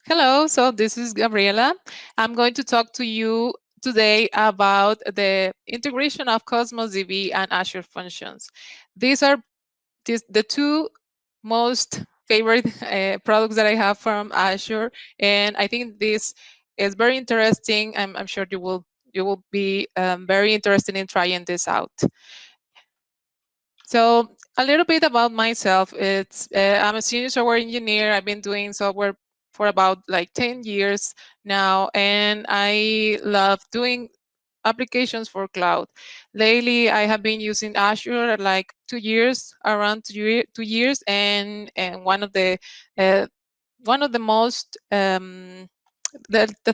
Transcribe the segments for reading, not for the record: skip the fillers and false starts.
Hello, so this is Gabriela. I'm going to talk to you today about the integration of Cosmos DB and Azure Functions. These are the two most favorite products that I have from Azure, and I think this is very interesting. I'm sure you will be very interested in trying this out. So a little bit about myself. I'm a senior software engineer. I've been doing software for about like 10 years now, and I love doing applications for cloud. Lately, I have been using Azure like 2 years, around 2 years, and uh, one of the most the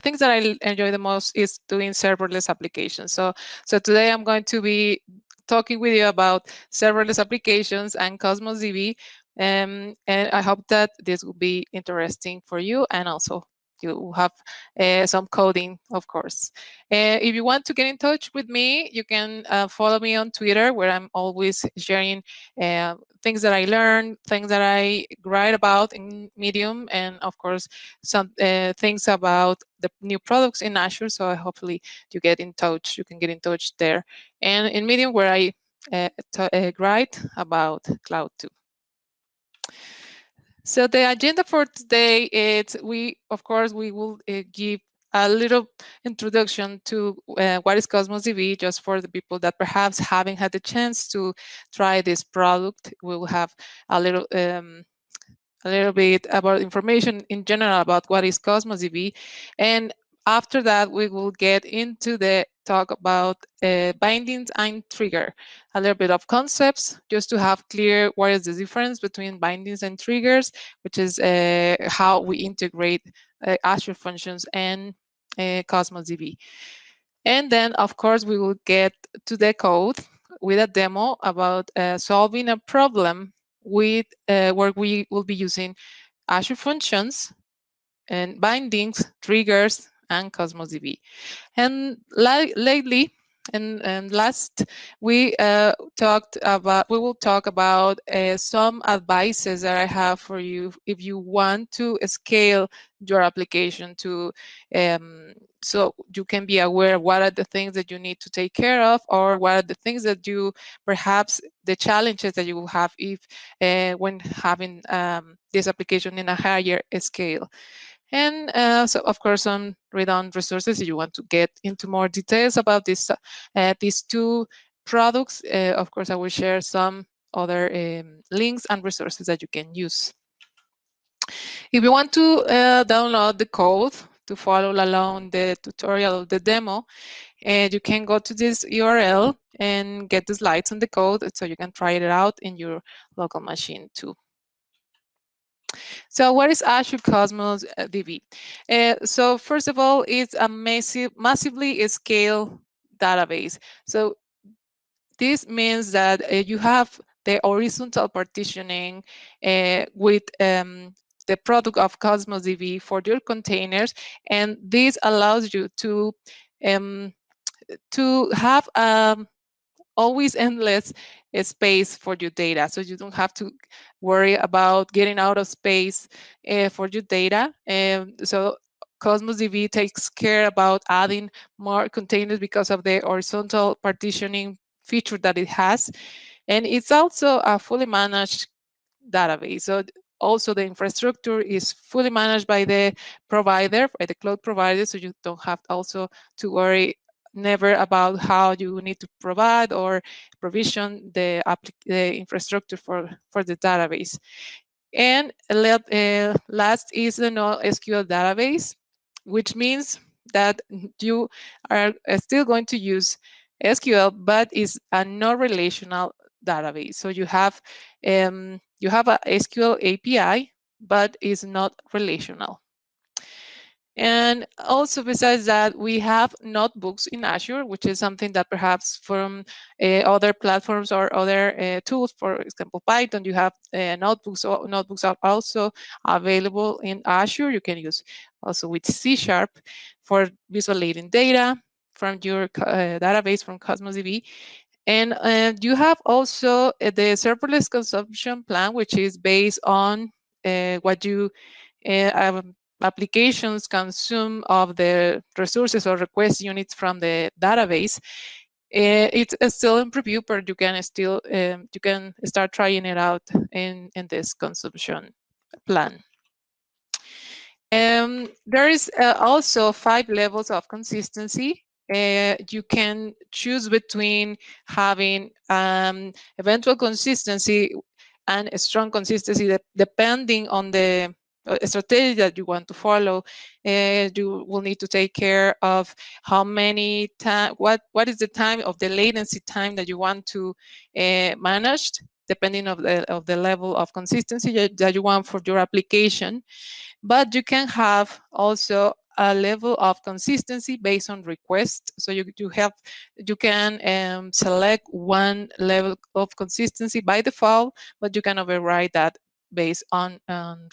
things that I enjoy the most is doing serverless applications. So today I'm going to be talking with you about serverless applications and Cosmos DB, and I hope that this will be interesting for you, and also you will have some coding, of course. If you want to get in touch with me, you can follow me on Twitter, where I'm always sharing uh, things that I learn, things that I write about in Medium, and of course some things about the new products in Azure. So hopefully you get in touch. You can get in touch there, and in Medium, where I write about cloud too. So the agenda for today is of course, we will give a little introduction to what is Cosmos DB, just for the people that perhaps haven't had the chance to try this product. We will have a little a little bit about information in general about what is Cosmos DB. And after that, we will get into the talk about bindings and trigger, a little bit of concepts, just to have clear what is the difference between bindings and triggers, which is how we integrate Azure functions and Cosmos DB. And then, of course, we will get to the code with a demo about solving a problem with where we will be using Azure Functions and bindings, triggers, and Cosmos DB. And lately, and last, we will talk about some advices that I have for you if you want to scale your application to, so you can be aware of what are the things that you need to take care of, or what are the things that you perhaps the challenges that you will have if when having this application in a higher scale. And so, of course, on read-on resources, if you want to get into more details about these two products, of course, I will share some other links and resources that you can use. If you want to download the code to follow along the tutorial of the demo, you can go to this URL and get the slides on the code, so you can try it out in your local machine too. So what is Azure Cosmos DB? So first of all, it's a massively scaled database. So this means that you have the horizontal partitioning with the product of Cosmos DB for your containers, and this allows you um, to have always endless space for your data, so you don't have to worry about getting out of space for your data. So Cosmos DB takes care about adding more containers because of the horizontal partitioning feature that it has, and it's also a fully managed database. So also the infrastructure is fully managed by the provider, by the cloud provider, so you don't have also to worry never about how you need to provide or provision the infrastructure for the database. And last is the NoSQL database, which means that you are still going to use SQL, but is a non-relational database. So you have a SQL API, but is not relational. And also, besides that, we have notebooks in Azure, which is something that perhaps from other platforms or other tools, for example, Python, you have notebooks. So notebooks are also available in Azure. You can use also with C# for visualizing data from your database from Cosmos DB. And you have also the serverless consumption plan, which is based on what you applications consume of the resources or request units from the database, it's still in preview, but you can start trying it out in this consumption plan. There is also 5 levels of consistency. You can choose between having eventual consistency and a strong consistency depending on the strategy that you want to follow. You will need to take care of how many time, what is the time of the latency time that you want to manage, depending of the level of consistency that you want for your application. But you can have also a level of consistency based on request. So you can select one level of consistency by default, but you can override that based on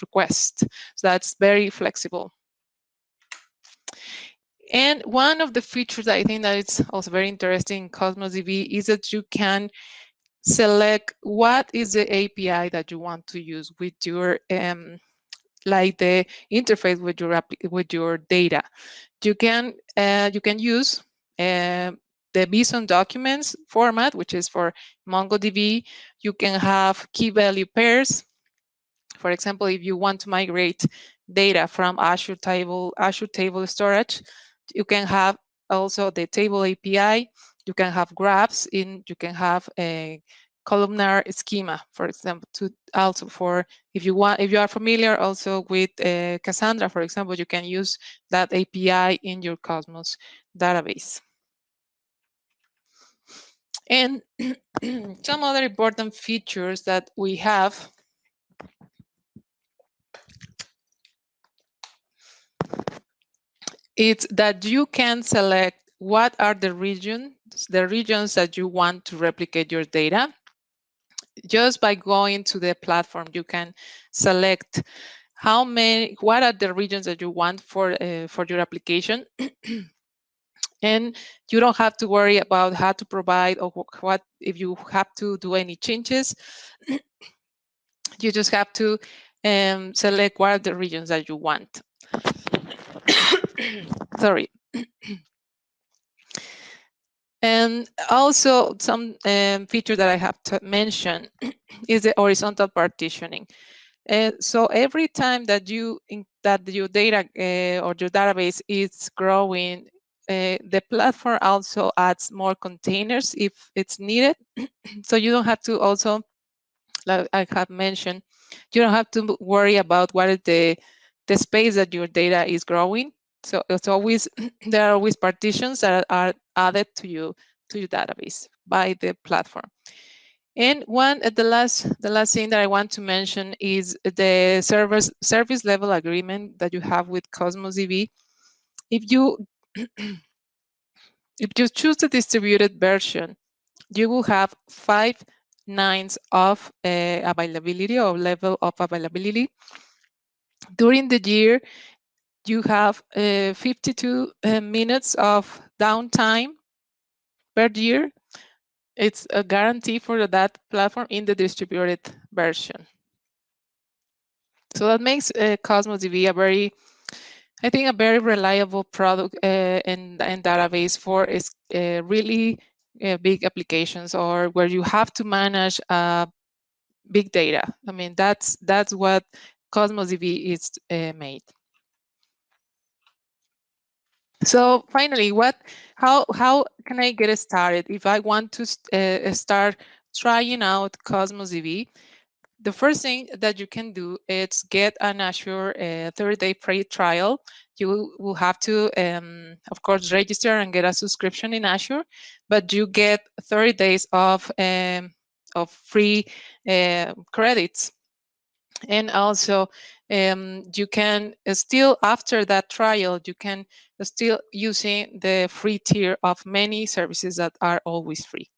request. So that's very flexible. And one of the features that I think that it's also very interesting in Cosmos DB is that you can select what is the API that you want to use with your like the interface with your data. You can use the BSON documents format, which is for MongoDB. You can have key value pairs. For example, if you want to migrate data from Azure table storage, you can have also the table API. You can have graphs you can have a columnar schema, for example, to also for if you are familiar also with Cassandra, for example, you can use that API in your Cosmos database. And some other important features that we have it's that you can select what are the regions that you want to replicate your data. Just by going to the platform, you can select what are the regions that you want for your application. And you don't have to worry about how to provide or what if you have to do any changes. You just have to select what are the regions that you want. Sorry. And also some feature that I have to mention is the horizontal partitioning. So every time that your data or your database is growing, the platform also adds more containers if it's needed. So you don't have to also, like I have mentioned, you don't have to worry about what is the space that your data is growing. So it's always there are always partitions that are added to your database by the platform. And the last thing that I want to mention is the service level agreement that you have with Cosmos DB. If you if you choose the distributed version, you will have 5 nines of availability or level of availability. During the year, you have 52 minutes of downtime per year. It's a guarantee for that platform in the distributed version. So that makes Cosmos DB I think, a very reliable product and database for really big applications or where you have to manage big data. I mean, that's what Cosmos DB is made. So finally, how can I get started if I want to start trying out Cosmos DB? The first thing that you can do is get an Azure 30-day free trial. You will have to, of course, register and get a subscription in Azure, but you get 30 days of free credits. And also, you can still, after that trial, you can still using the free tier of many services that are always free.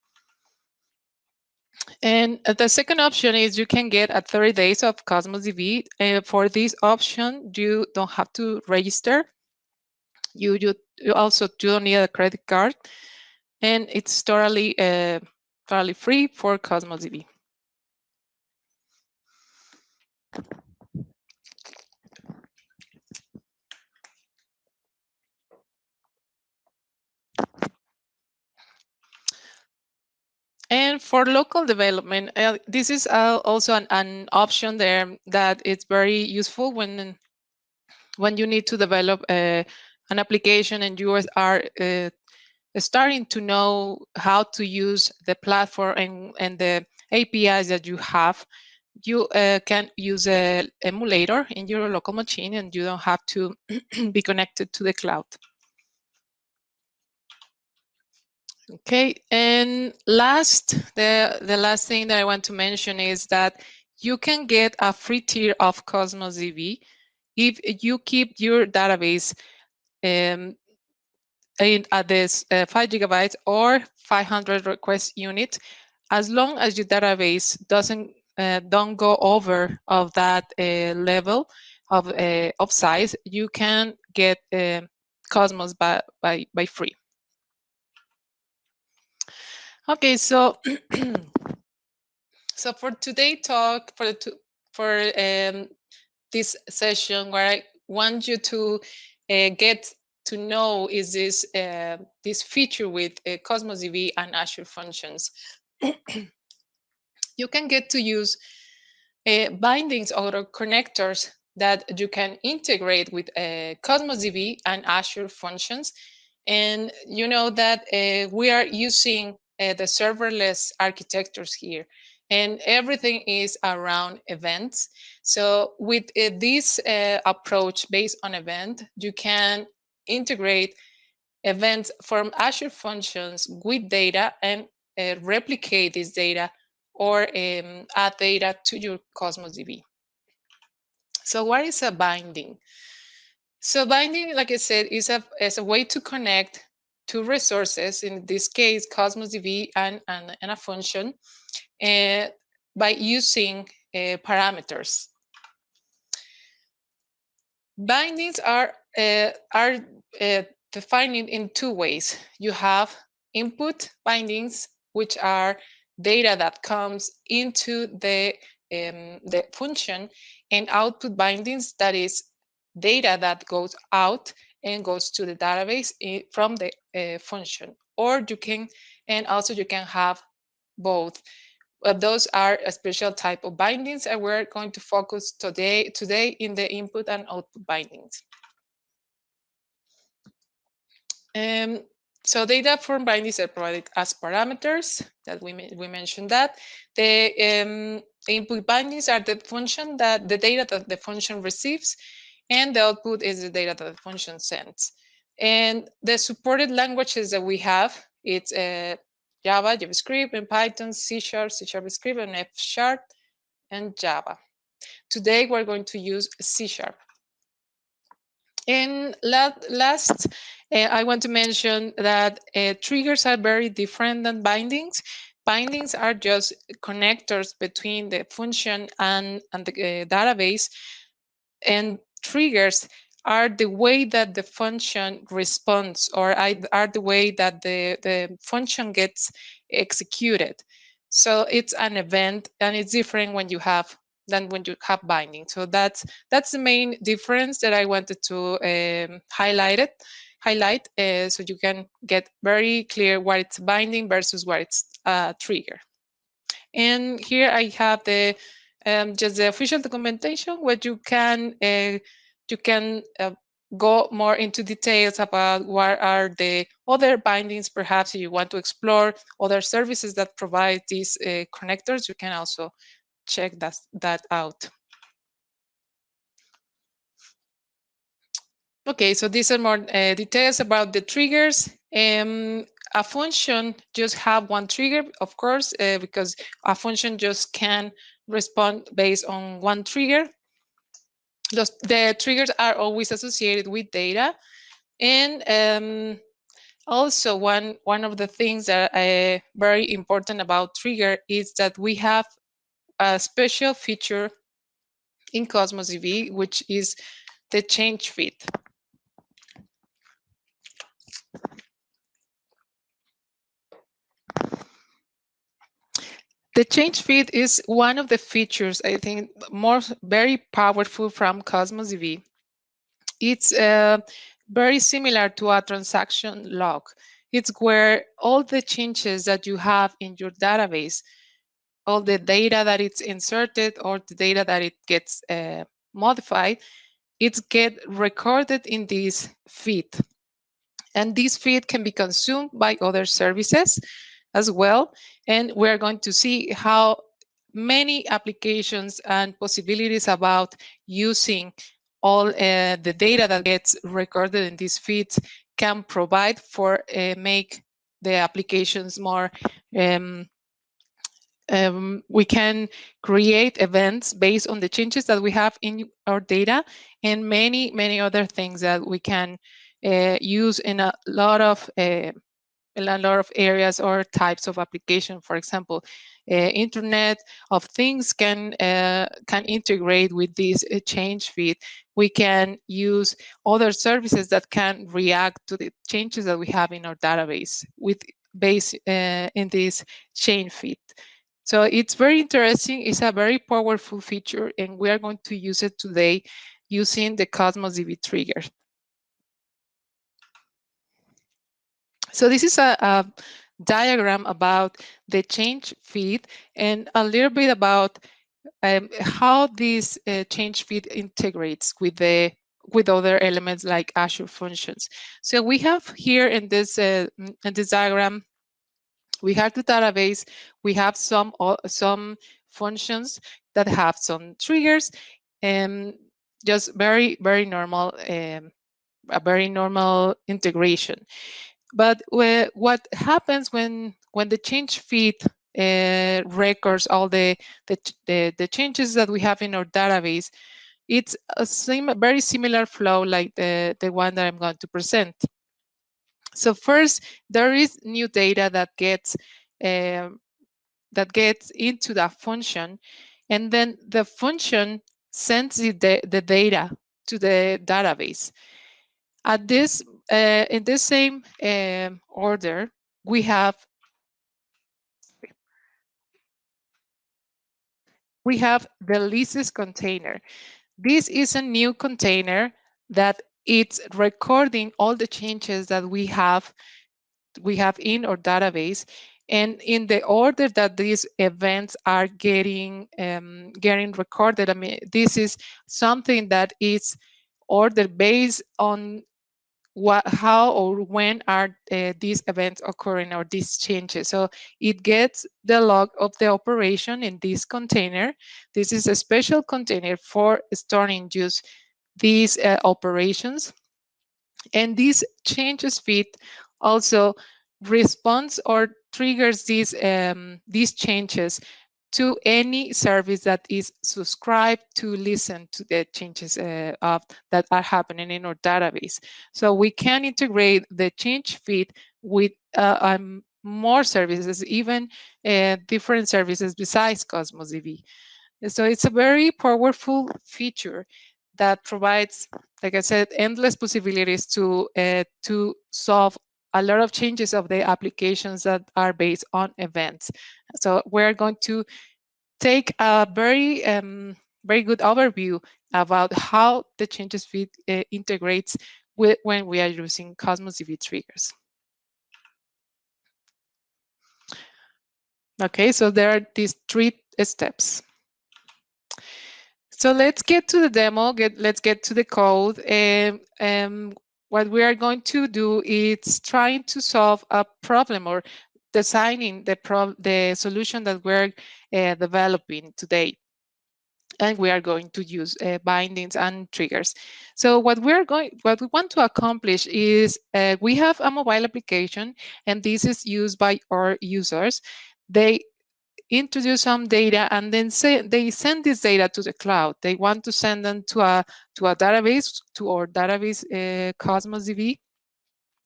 And the second option is you can get 30 days of Cosmos DB. For this option, you don't have to register. You also don't need a credit card, and it's totally free for Cosmos DB. And for local development, this is also an option there that it's very useful when you need to develop an application and you are starting to know how to use the platform and the APIs that you have. You can use a emulator in your local machine and you don't have to be connected to the cloud. Okay, and the last thing that I want to mention is that you can get a free tier of Cosmos DB if you keep your database um, at this 5 gigabytes or 500 request unit, as long as your database don't go over of that level of size, you can get Cosmos by free. Okay, so so for today talk for this session, where I want you to get to know is this feature with Cosmos DB and Azure Functions. You can get to use bindings or connectors that you can integrate with Cosmos DB and Azure Functions. And you know that we are using the serverless architectures here, and everything is around events. So with this approach based on event, you can integrate events from Azure Functions with data and replicate this data or add data to your Cosmos DB. So what is a binding? So binding, like I said, is a way to connect two resources, in this case, Cosmos DB and a function, uh, by using parameters. Bindings are defined in two ways. You have input bindings, which are data that comes into the function, and output bindings, that is data that goes out and goes to the database from the function. Or you can, and also you can have both. But those are a special type of bindings, and we're going to focus today in the input and output bindings. Um, so data from bindings are provided as parameters that we mentioned that. The input bindings are the data that the function receives, and the output is the data that the function sends. And the supported languages that we have, it's Java, JavaScript, and Python, C#, C#, and F#, and Java. Today we're going to use C#. And last, I want to mention that triggers are very different than bindings. Bindings are just connectors between the function and the database, and triggers are the way that the function responds, or are the way that the function gets executed. So it's an event, and it's different when you have binding. So that's the main difference that I wanted to highlight, so you can get very clear what it's binding versus what it's trigger. And here I have just the official documentation, where you can go more into details about what are the other bindings. Perhaps if you want to explore other services that provide these connectors, you can also check that out. Okay, so these are more details about the triggers. A function just have one trigger, of course, because a function just can respond based on one trigger. The triggers are always associated with data. And also one of the things that are very important about trigger is that we have a special feature in Cosmos DB, which is the change feed. The change feed is one of the features, I think, very powerful from Cosmos DB. It's very similar to a transaction log. It's where all the changes that you have in your database, all the data that it's inserted or the data that it gets modified, it's get recorded in this feed. And this feed can be consumed by other services as well. And we're going to see how many applications and possibilities about using all the data that gets recorded in these feeds can provide for make the applications more um, we can create events based on the changes that we have in our data, and many other things that we can use in a lot of areas or types of application. For example, Internet of Things can integrate with this change feed. We can use other services that can react to the changes that we have in our database with base in this change feed. So it's very interesting. It's a very powerful feature, and we are going to use it today using the Cosmos DB trigger. So this is a diagram about the change feed and a little bit about how this change feed integrates with other elements like Azure functions. So we have here in this diagram, we have the database. We have some functions that have some triggers, and just very normal, a very normal integration. But what happens when the change feed records all the changes that we have in our database? It's a very similar flow like the one that I'm going to present. So first, there is new data um, that gets into that function, and then the function sends the data to the database. At this in the same order, we have the leases container. This is a new container that it's recording all the changes that we have in our database, and in the order that these events are getting recorded. I mean, this is something that is ordered based on how or when are these events occurring or these changes. So it gets the log of the operation in this container. This is a special container for storing just these operations. And this changes feed also responds or triggers these changes to any service that is subscribed to listen to the changes that are happening in our database. So we can integrate the change feed with more services, even different services besides Cosmos DB. So it's a very powerful feature that provides, like I said, endless possibilities to solve a lot of changes of the applications that are based on events. So we're going to take a very good overview about how the changes feed integrates when we are using Cosmos DB triggers. Okay, so there are these 3 steps. So let's get to the demo. Let's get to the code. What we are going to do is trying to solve a problem or designing the solution that we're developing today. And we are going to use bindings and triggers. So what we want to accomplish is we have a mobile application, and this is used by our users. They introduce some data, and then they send this data to the cloud. They want to send them to a database, to our database Cosmos DB,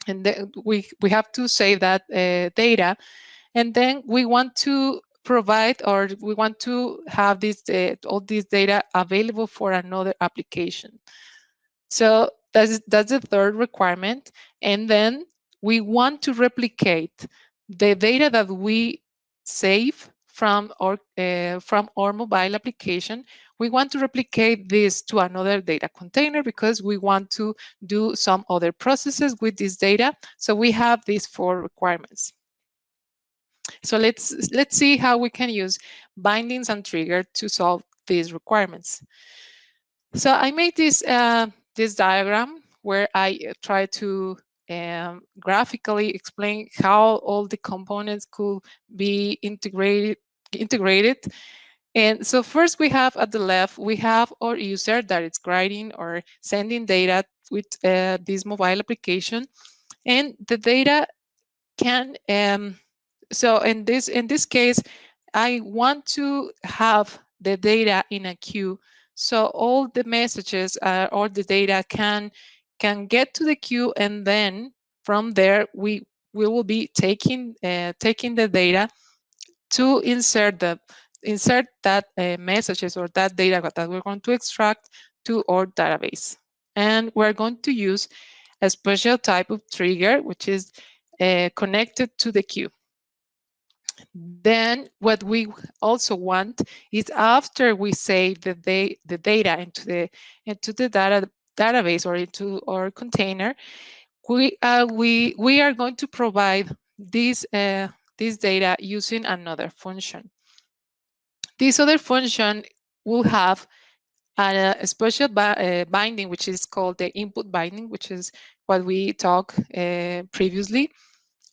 and then we have to save that data, and then we want to provide, or we want to have this all this data available for another application. So that's the third requirement. And then we want to replicate the data that we save from our mobile application. we want to replicate this to another data container because we want to do some other processes with this data. So we have these 4 requirements. So let's see how we can use bindings and trigger to solve these requirements. So I made this diagram where I try to graphically explain how all the components could be integrated. And so first we have at the left, we have our user that is writing or sending data with this mobile application. And the data can, so in this case, I want to have the data in a queue. So all the messages or the data can get to the queue, and then from there we will be taking the data to insert that messages or that data that we're going to extract to our database. And we're going to use a special type of trigger, which is connected to the queue. Then what we also want is after we save the data into the database or into our container, we are going to provide this data using another function. This other function will have a special binding, which is called the input binding, which is what we talked previously.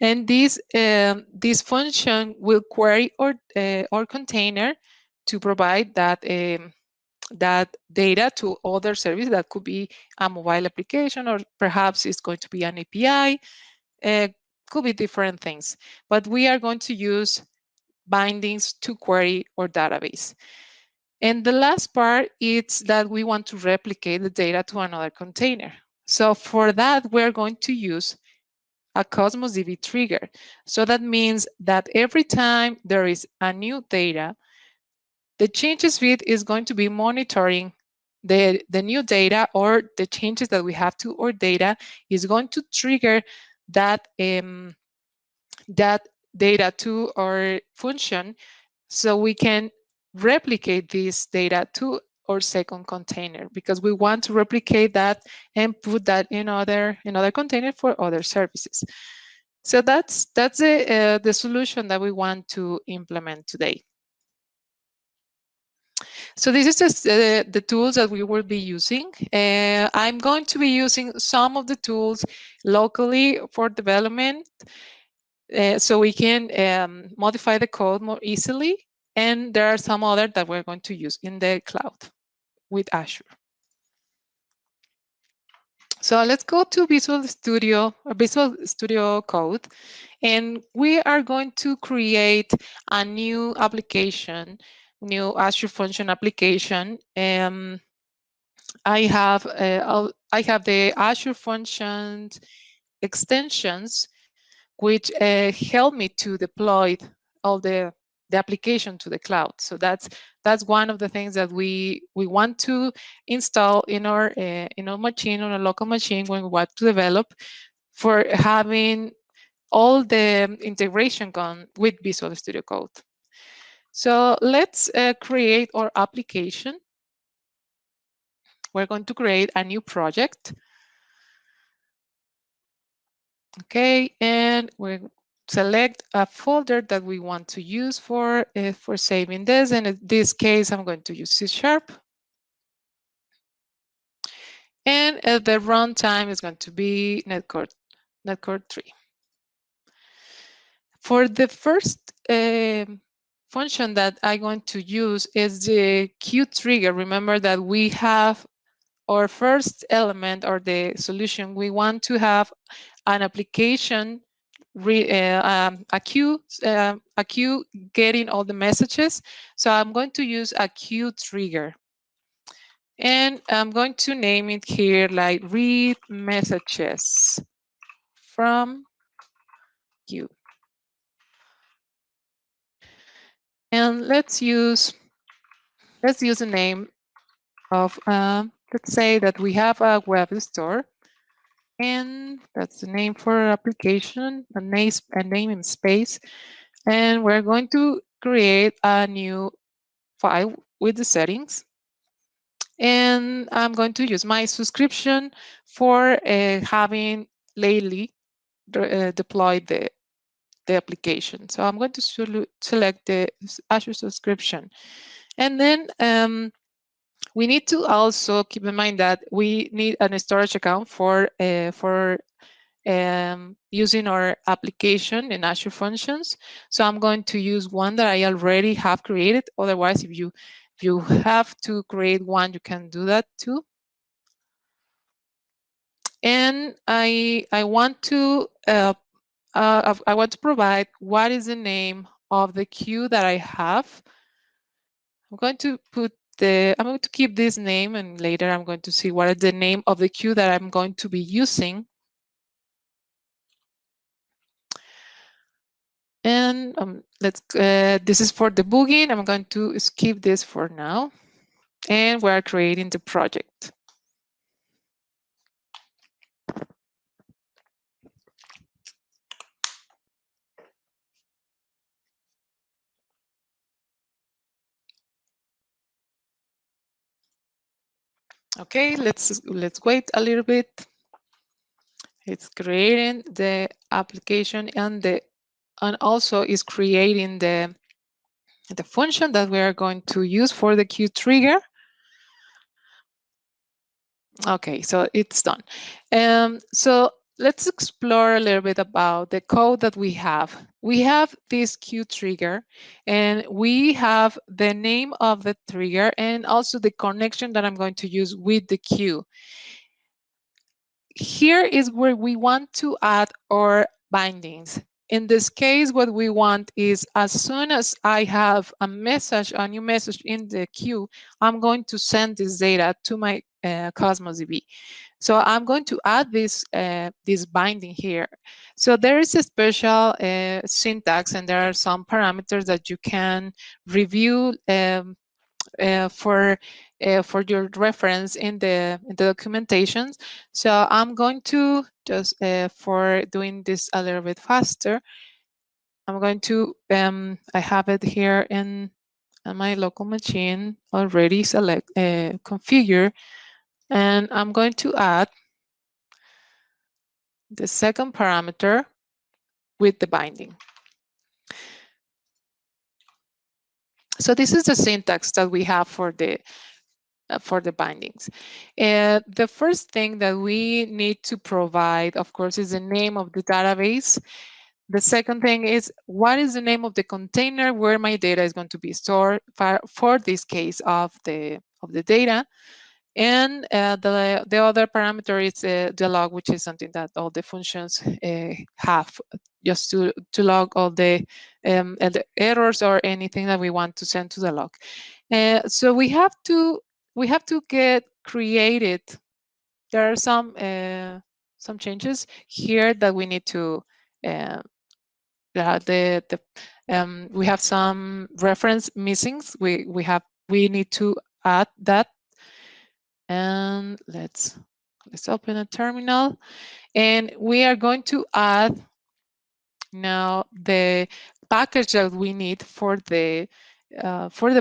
And this function will query our container to provide that data to other services. That could be a mobile application, or perhaps it's going to be an API. Could be different things. But we are going to use bindings to query our database. And the last part is that we want to replicate the data to another container. So for that, we're going to use a Cosmos DB trigger. So that means that every time there is a new data, the changes feed is going to be monitoring the new data, or the changes that we have to our data is going to trigger that, that data to our function, so we can replicate this data to our second container, because we want to replicate that and put that in another container for other services. So that's the solution that we want to implement today. So this is just the tools that we will be using. I'm going to be using some of the tools locally for development, so we can modify the code more easily. And there are some other that we're going to use in the cloud with Azure. So let's go to Visual Studio or Visual Studio Code, and we are going to create a new application, new Azure Function application. I have the Azure Functions extensions, which help me to deploy all the application to the cloud. So that's one of the things that we want to install in our machine, on a local machine, when we want to develop, for having all the integration gone with Visual Studio Code. So let's create our application. We're going to create a new project. Okay, and we select a folder that we want to use for saving this. And in this case, I'm going to use C#. And the runtime is going to be netcore 3. For the first function that I'm going to use is the queue trigger. Remember that we have our first element, or the solution. We want to have an application, a queue getting all the messages. So I'm going to use a queue trigger. And I'm going to name it here like read messages from queue. And let's use the name of, let's say that we have a web store, and that's the name for our application, a name in space. And we're going to create a new file with the settings. And I'm going to use my subscription for having lately deployed the application. So I'm going to select the Azure subscription. And then we need to also keep in mind that we need a storage account for using our application in Azure Functions. So I'm going to use one that I already have created. Otherwise, if you have to create one, you can do that too. And I want to I want to provide what is the name of the queue that I have. I'm going to keep this name, and later I'm going to see what is the name of the queue that I'm going to be using. And this is for debugging. I'm going to skip this for now. And we're creating the project. Okay, let's wait a little bit. It's creating the application and also is creating the function that we are going to use for the queue trigger. Okay, so it's done. So let's explore a little bit about the code that we have. We have this queue trigger, and we have the name of the trigger and also the connection that I'm going to use with the queue. Here is where we want to add our bindings. In this case, what we want is as soon as I have a new message in the queue, I'm going to send this data to my Cosmos DB. So I'm going to add this binding here. So there is a special syntax, and there are some parameters that you can review for your reference in the documentation. So I'm going to just for doing this a little bit faster, I'm going to I have it here on my local machine already configure, and I'm going to add the second parameter with the binding. So this is the syntax that we have for the bindings. The first thing that we need to provide, of course, is the name of the database. The second thing is what is the name of the container where my data is going to be stored for this case of the data. And the other parameter is the log, which is something that all the functions have, just to log all the errors or anything that we want to send to the log. So we have to get created. There are some changes here that we need to. We have some reference missings. We need to add that. And let's open a terminal, and we are going to add now the package that we need for the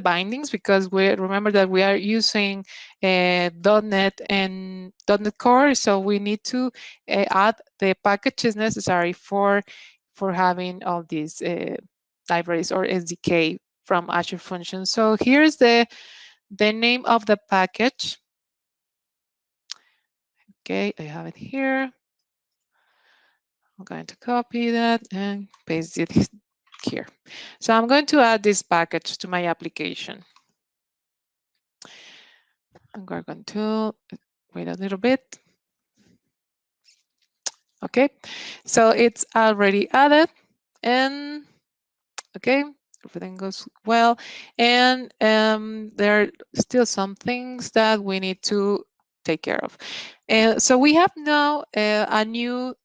bindings, because we remember that we are using .NET and .NET Core, so we need to add the packages necessary for having all these libraries or SDK from Azure Functions. So here's the name of the package. Okay, I have it here. I'm going to copy that and paste it here. So I'm going to add this package to my application. I'm going to wait a little bit. Okay, so it's already added, and okay, everything goes well. And there are still some things that we need to take care of. So we have now a new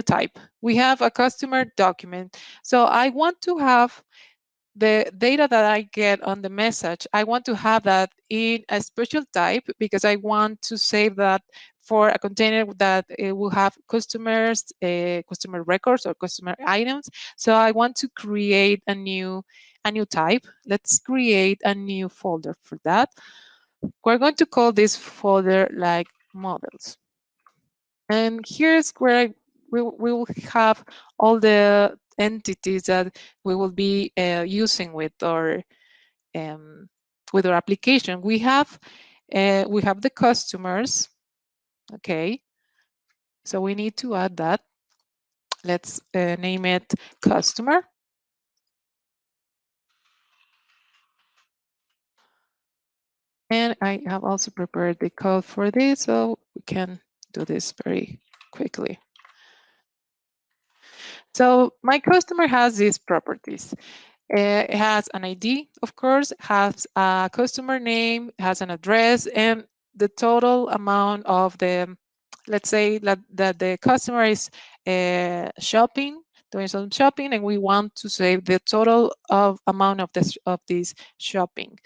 type. We have a customer document. So I want to have the data that I get on the message, I want to have that in a special type, because I want to save that for a container that it will have customer records or customer items. So I want to create a new type. Let's create a new folder for that. We're going to call this folder like models. And here's where we will have all the entities that we will be using um, with our application. We have the customers. Okay, so we need to add that. Let's name it customer. And I have also prepared the code for this, so we can do this very quickly. So my customer has these properties. It has an ID, of course, has a customer name, has an address, and the total amount of the, let's say that the customer is shopping, doing some shopping, and we want to save the total of amount of this shopping.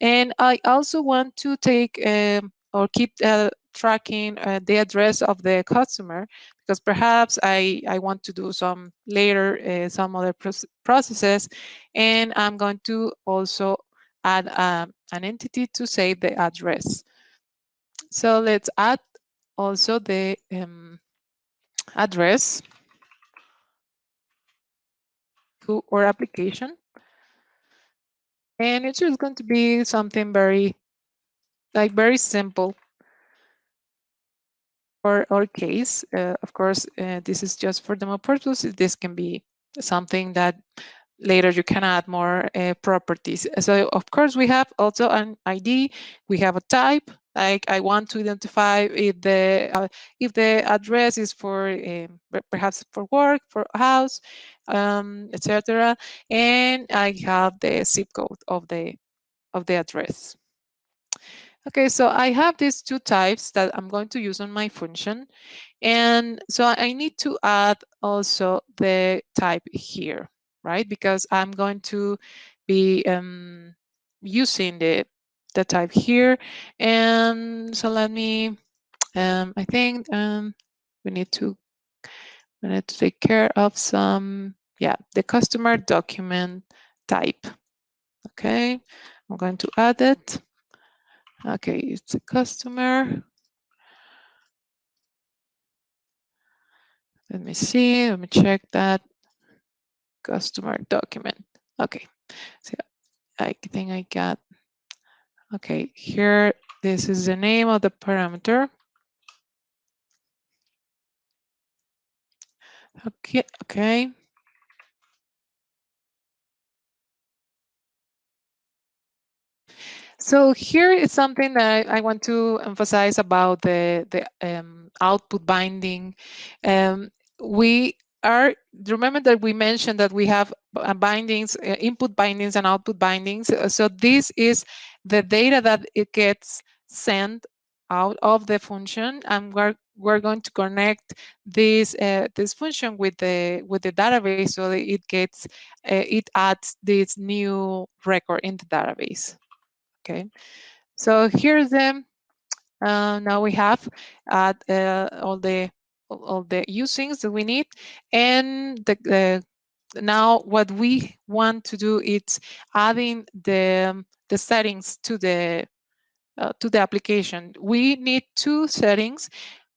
And I also want to take or keep tracking the address of the customer, because perhaps I want to do some later, some other processes, and I'm going to also add an entity to save the address. So let's add also the address to our application. And it's just going to be something very simple for our case. Of course, this is just for demo purposes. This can be something that later you can add more properties. So of course we have also an ID. We have a type. Like I want to identify if the address is for perhaps for work, for house, etc. And I have the zip code of the address. Okay, so I have these two types that I'm going to use on my function. And so I need to add also the type here, right? Because I'm going to be using the type here. And so let me, I think we need to take care of some, yeah, the customer document type. Okay, I'm going to add it. Okay, it's a customer. Let me see, let me check that customer document. Okay, so I think I got, okay, here, this is the name of the parameter. Okay, okay. So here is something that I want to emphasize about the output binding. We are, remember that we mentioned that we have bindings, input bindings and output bindings. So this is the data that it gets sent out of the function, and we're going to connect this function with the database, so that it adds this new record in the database. Okay, so here's them. Now we have all the usings that we need, and now what we want to do is adding the settings to the application. We need two settings,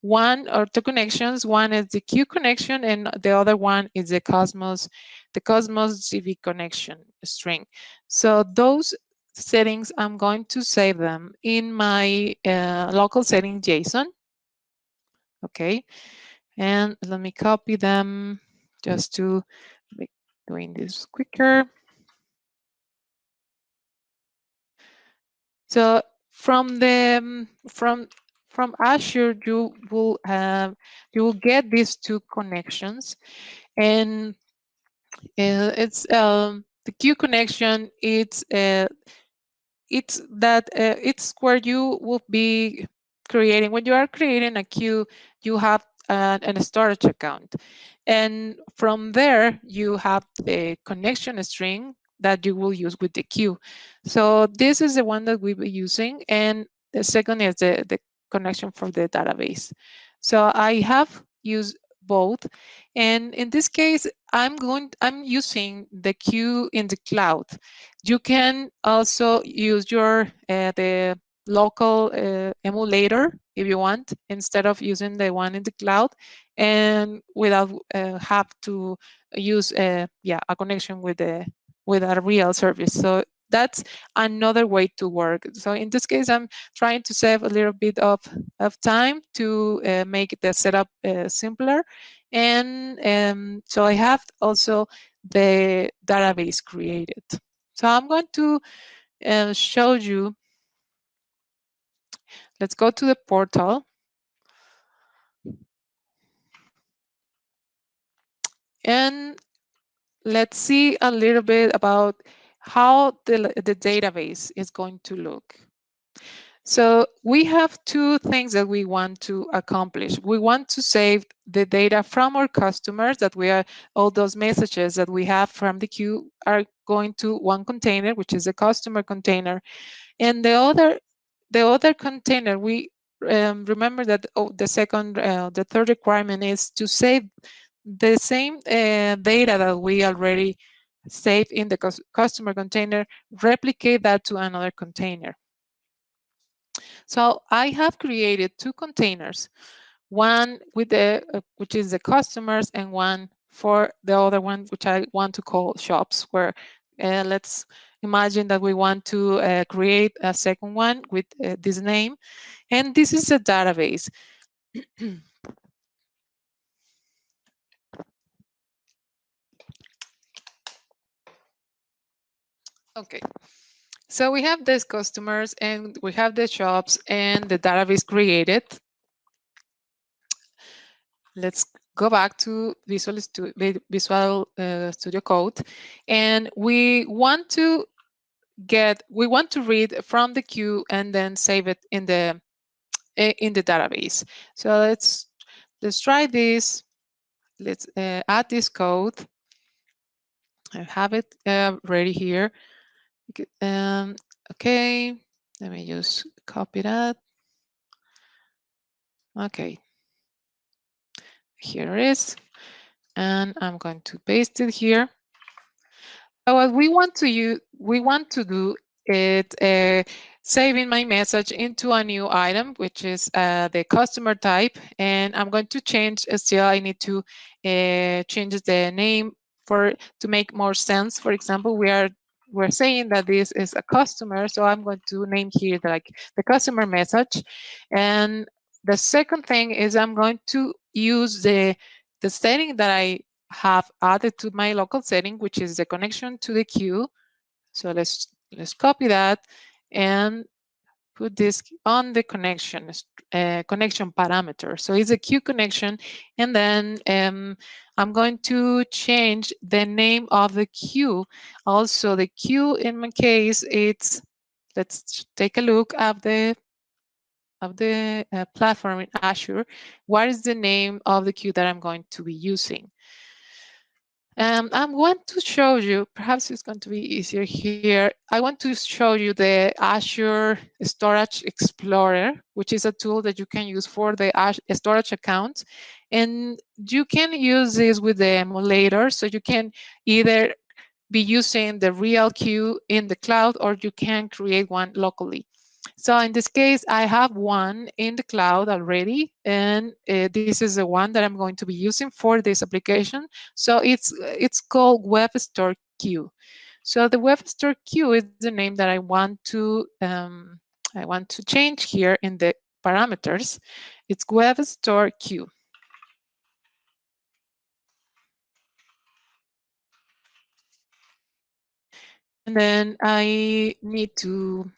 one or two connections. One is the queue connection, and the other one is the Cosmos CV connection string. So those settings, I'm going to save them in my local setting JSON. Okay, and let me copy them just to make doing this quicker. So from the from Azure, you will get these two connections, and it's the queue connection. It's that it's where you will be creating, when you are creating a queue, you have a storage account, and from there you have the connection string that you will use with the queue. So this is the one that we'll be using, and the second is the connection for the database. So I have used both, and in this case I'm using the queue in the cloud. You can also use your the local emulator if you want, instead of using the one in the cloud, and without have to use yeah, a connection with the with a real service. So that's another way to work. So in this case, I'm trying to save a little bit of time to make the setup simpler. And so I have also the database created. So I'm going to show you. Let's go to the portal. And let's see a little bit about how the database is going to look. So we have two things that we want to accomplish. We want to save the data from our customers, that we are, all those messages that we have from the queue are going to one container, which is the customer container. And the other container, we remember that the third requirement is to save the same data that we already saved in the customer container, replicate that to another container. So I have created two containers, one with the which is the customers, and one for the other one, which I want to call shops, where let's imagine that we want to create a second one with this name. And this is a database. Okay, so we have these customers and we have the shops and the database created. Let's go back to Visual Studio Code, and we want to read from the queue and then save it in the database. So let's try this. Let's add this code. I have it ready here. Okay, let me just copy that. Okay, here it is, and I'm going to paste it here. So what we want to do is saving my message into a new item, which is the customer type, and I'm going to change. Still, I need to change the name for to make more sense. For example, we're saying that this is a customer, so I'm going to name here the customer message. And the second thing is I'm going to use the setting that I have added to my local setting, which is the connection to the queue. So let's copy that and put this on the connection parameter. So it's a queue connection, and then I'm going to change the name of the queue. Also, the queue in my case, let's take a look at the platform in Azure. What is the name of the queue that I'm going to be using? I want to show you, perhaps it's going to be easier here. I want to show you the Azure Storage Explorer, which is a tool that you can use for the Azure storage account. And you can use this with the emulator. So you can either be using the real queue in the cloud, or you can create one locally. So in this case, I have one in the cloud already, and this is the one that I'm going to be using for this application. So it's called Web Store Queue. So the Web Store Queue is the name that I want to change here in the parameters. It's Web Store Queue. And then I need to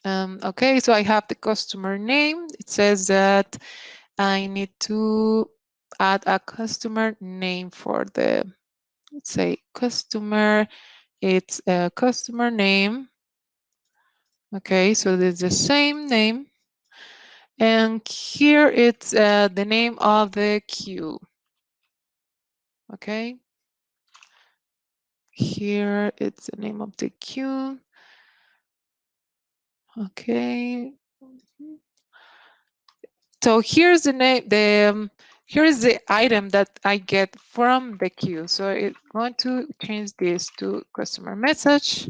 okay, so I have the customer name. It says that I need to add a customer name for let's say customer. It's a customer name. Okay, so it's the same name. And here it's the name of the queue. Okay. Here it's the name of the queue. Okay. So here's the name, here is the item that I get from the queue. So it's going to change this to customer message.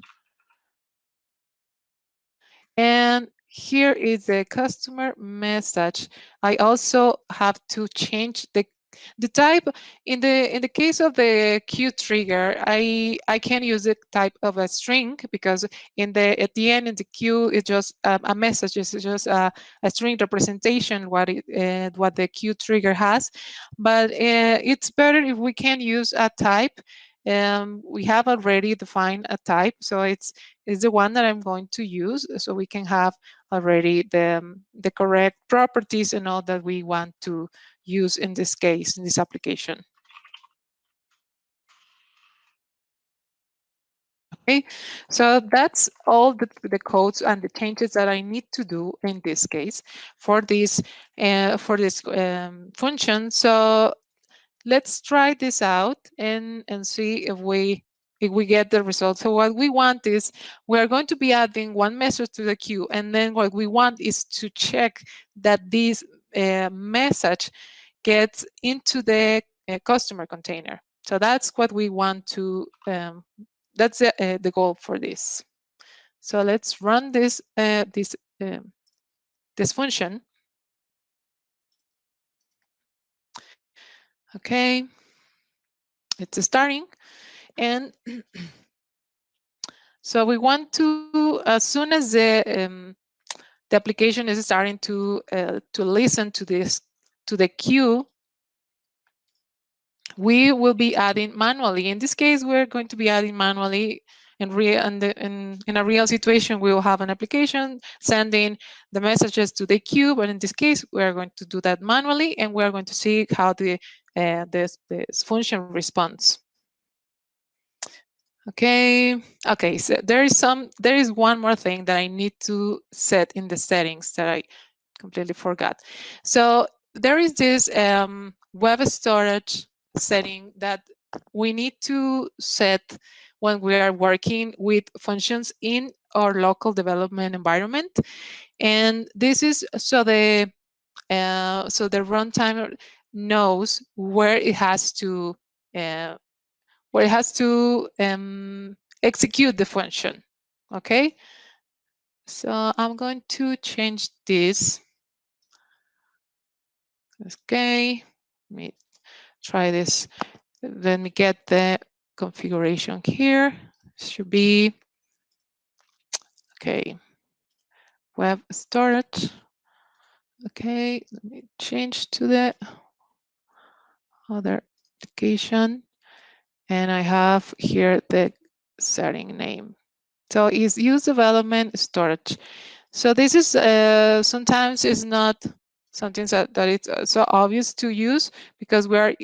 And here is the customer message. I also have to change the type. In the case of the queue trigger, I can use the type of a string, because at the end in the queue it's just a message. It's just a string representation what the queue trigger has. But it's better if we can use a type. We have already defined a type, so it's the one that I'm going to use, so we can have already the correct properties and all that we want to use in this case, in this application. Okay, so that's all the codes and the changes that I need to do in this case for this function. So let's try this out and see if we get the result. So what we want is, we are going to be adding one message to the queue, and then what we want is to check that this message gets into the customer container. So that's what we want to, that's the goal for this. So let's run this function. Okay, it's starting. And so we want to, as soon as the application is starting to listen to the queue, we will be adding manually. In this case, we're going to be adding manually. In a real situation, we will have an application sending the messages to the queue, but in this case, we are going to do that manually, and we are going to see how this function responds. Okay. Okay. So there is one more thing that I need to set in the settings that I completely forgot. So there is this web storage setting that we need to set when we are working with functions in our local development environment. And this is so the runtime knows uh, where it has to execute the function. Okay, so I'm going to change this. Okay, let me try this. Let me get the configuration here. Should be okay. Web storage. Okay, let me change to the other application, and I have here the setting name. So it's use development storage. So this is sometimes is not something that it's so obvious to use, because we're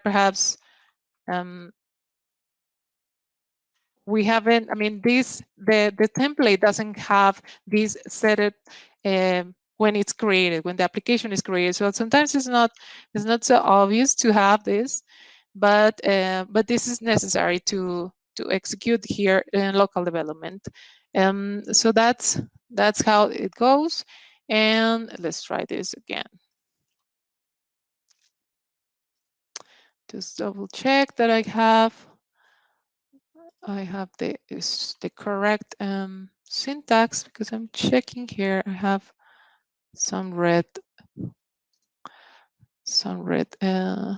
perhaps um, we haven't. I mean, the template doesn't have this set it when it's created, when the application is created. So sometimes it's not so obvious to have this, but this is necessary to execute here in local development. So that's how it goes. And let's try this again. Just double check that I have the correct syntax, because I'm checking here. I have some red some red uh,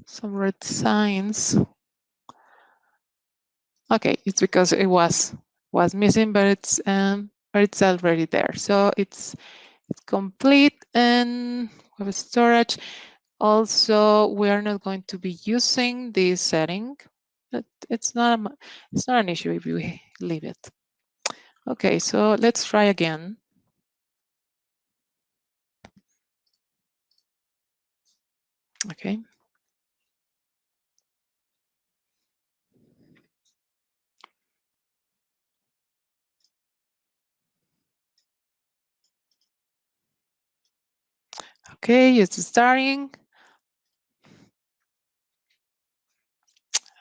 some red signs. Okay, it's because it was missing, but it's already there. So it's complete. And web storage. Also, we are not going to be using this setting, but it's not an issue if we leave it. Okay, so let's try again. Okay. Okay, it's starting.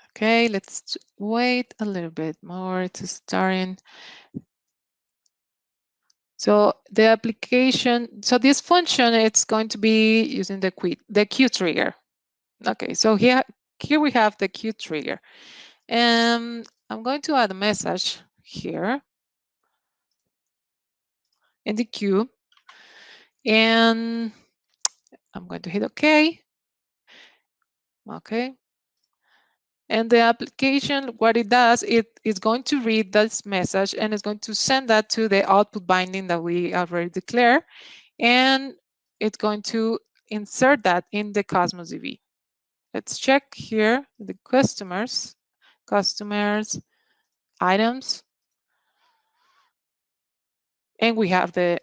Okay, let's wait a little bit more. It's starting. So the application, so this function, it's going to be using the queue trigger. Okay, so here we have the queue trigger. And I'm going to add a message here. in the queue, and I'm going to hit OK. Okay. And the application, what it does, it is going to read this message and it's going to send that to the output binding that we already declared. And it's going to insert that in the Cosmos DB. Let's check here the customers, items, and we have the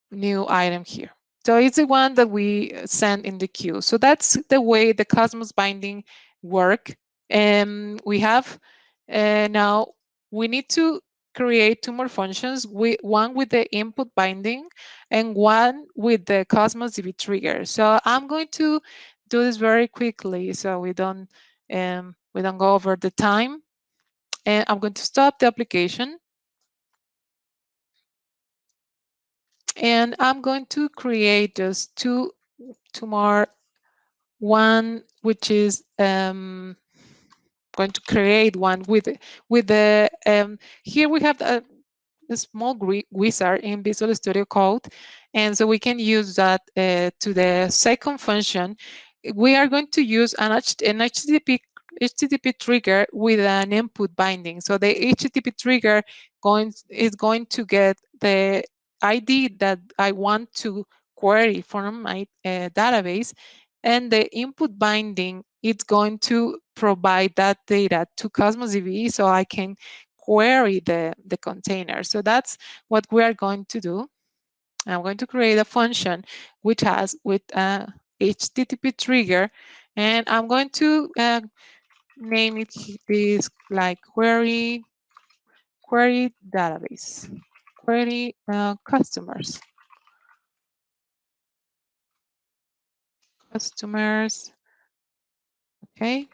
new item here. So it's the one that we send in the queue. So that's the way the Cosmos binding work. And we have now we need to create two more functions, one with the input binding and one with the Cosmos DB trigger. So I'm going to do this very quickly so we don't go over the time. And I'm going to stop the application. And I'm going to create just two more. One which is going to create one with the here we have a small wizard in Visual Studio Code, and so we can use that to the second function. We are going to use an HTTP trigger with an input binding. So the HTTP trigger is going to get the ID that I want to query from my database, and the input binding it's going to provide that data to Cosmos DB so I can query the container. So that's what we are going to do. I'm going to create a function which has with a HTTP trigger, and I'm going to name it this like query database, query customers, okay.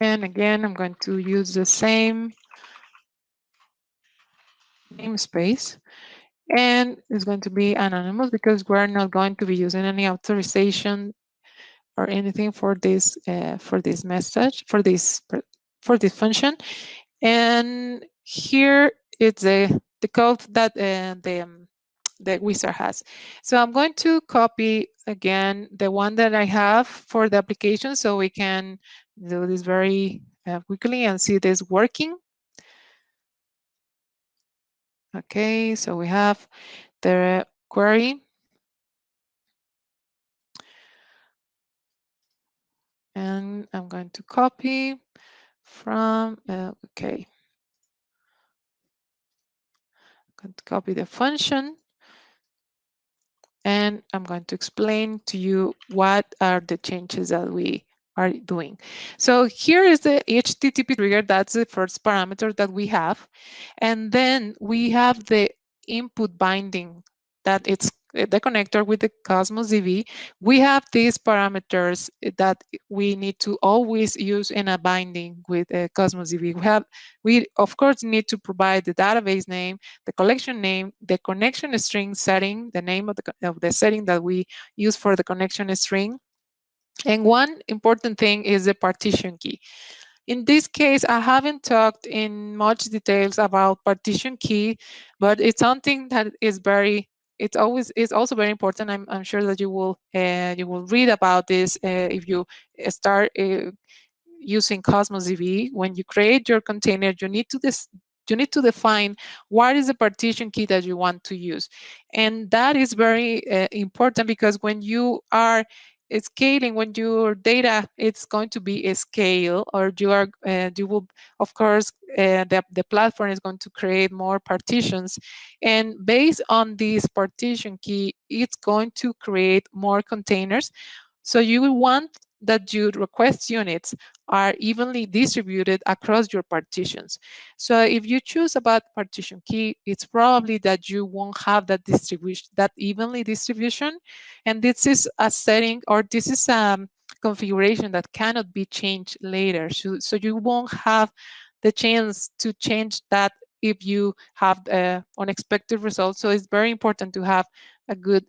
And again, I'm going to use the same namespace, and it's going to be anonymous because we're not going to be using any authorization or anything for this message for this function. And here it's the code that the wizard has. So I'm going to copy again the one that I have for the application so we can do this very quickly and see this working. Okay, so we have the query, and I'm going to copy from, okay, I'm going to copy the function, and I'm going to explain to you what are the changes that we are doing. So here is the HTTP trigger. That's the first parameter that we have. And then we have the input binding that it's the connector with the Cosmos DB. We have these parameters that we need to always use in a binding with Cosmos DB. We of course need to provide the database name, the collection name, the connection string setting, the name of the setting that we use for the connection string. And one important thing is the partition key. In this case, I haven't talked in much details about partition key, but it's something that is it's also very important. I'm sure that you will read about this if you start using Cosmos DB. When you create your container, you need to define what is the partition key that you want to use. And that is very important because when you are scaling, when your data it's going to be a scale, or you will of course the platform is going to create more partitions, and based on this partition key it's going to create more containers. So you will want that your request units are evenly distributed across your partitions. So if you choose about partition key, it's probably that you won't have that distribution, that evenly distribution. And this is a setting, or this is a configuration that cannot be changed later. So you won't have the chance to change that if you have unexpected results. So it's very important to have a good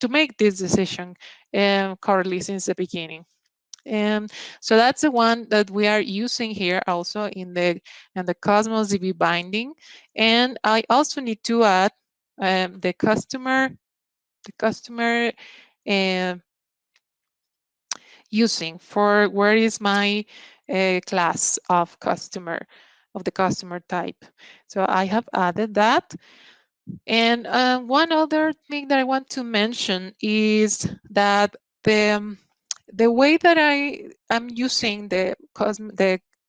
to make this decision correctly since the beginning. So that's the one that we are using here also in the Cosmos DB binding. And I also need to add the customer uh, using for where is my class of the customer type. So I have added that. And one other thing that I want to mention is that the way that I am using the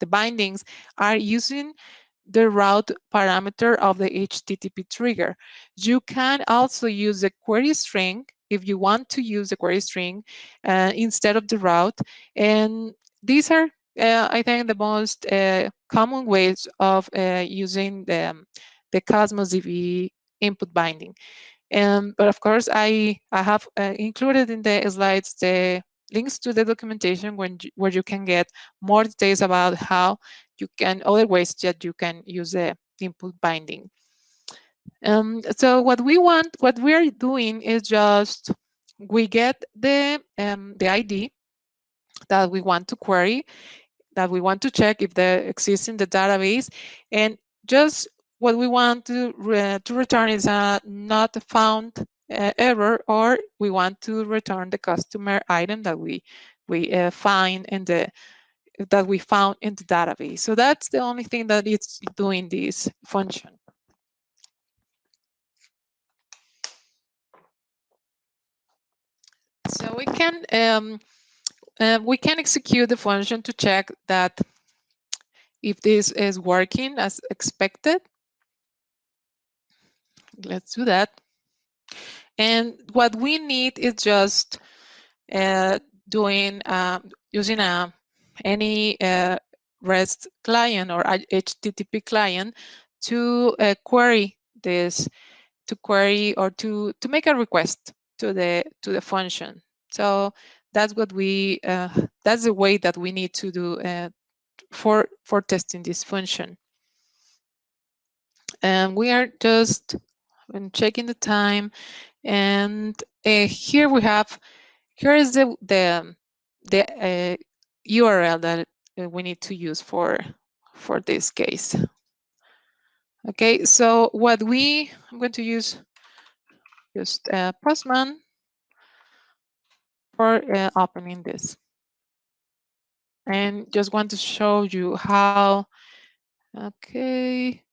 bindings are using the route parameter of the HTTP trigger. You can also use the query string if you want to use the query string instead of the route. And these are, I think, the most common ways of using the Cosmos DB input binding. But of course, I have included in the slides the links to the documentation where you can get more details about how you can, other ways that you can use the input binding. So what we are doing is just we get the ID that we want to query, that we want to check if they exist in the database, and just what we want to return is a not found error, or we want to return the customer item that we find in the that we found in the database. So that's the only thing that it's doing this function. So we can execute the function to check that if this is working as expected. Let's do that. And what we need is just doing using any REST client or HTTP client to query this, to query or to make a request to the function. So that's what that's the way that we need to do for testing this function. And we are just checking the time, and here we have, here is the URL that we need to use for this case. Okay, so I'm going to use just Postman for opening this, and just want to show you how. Okay.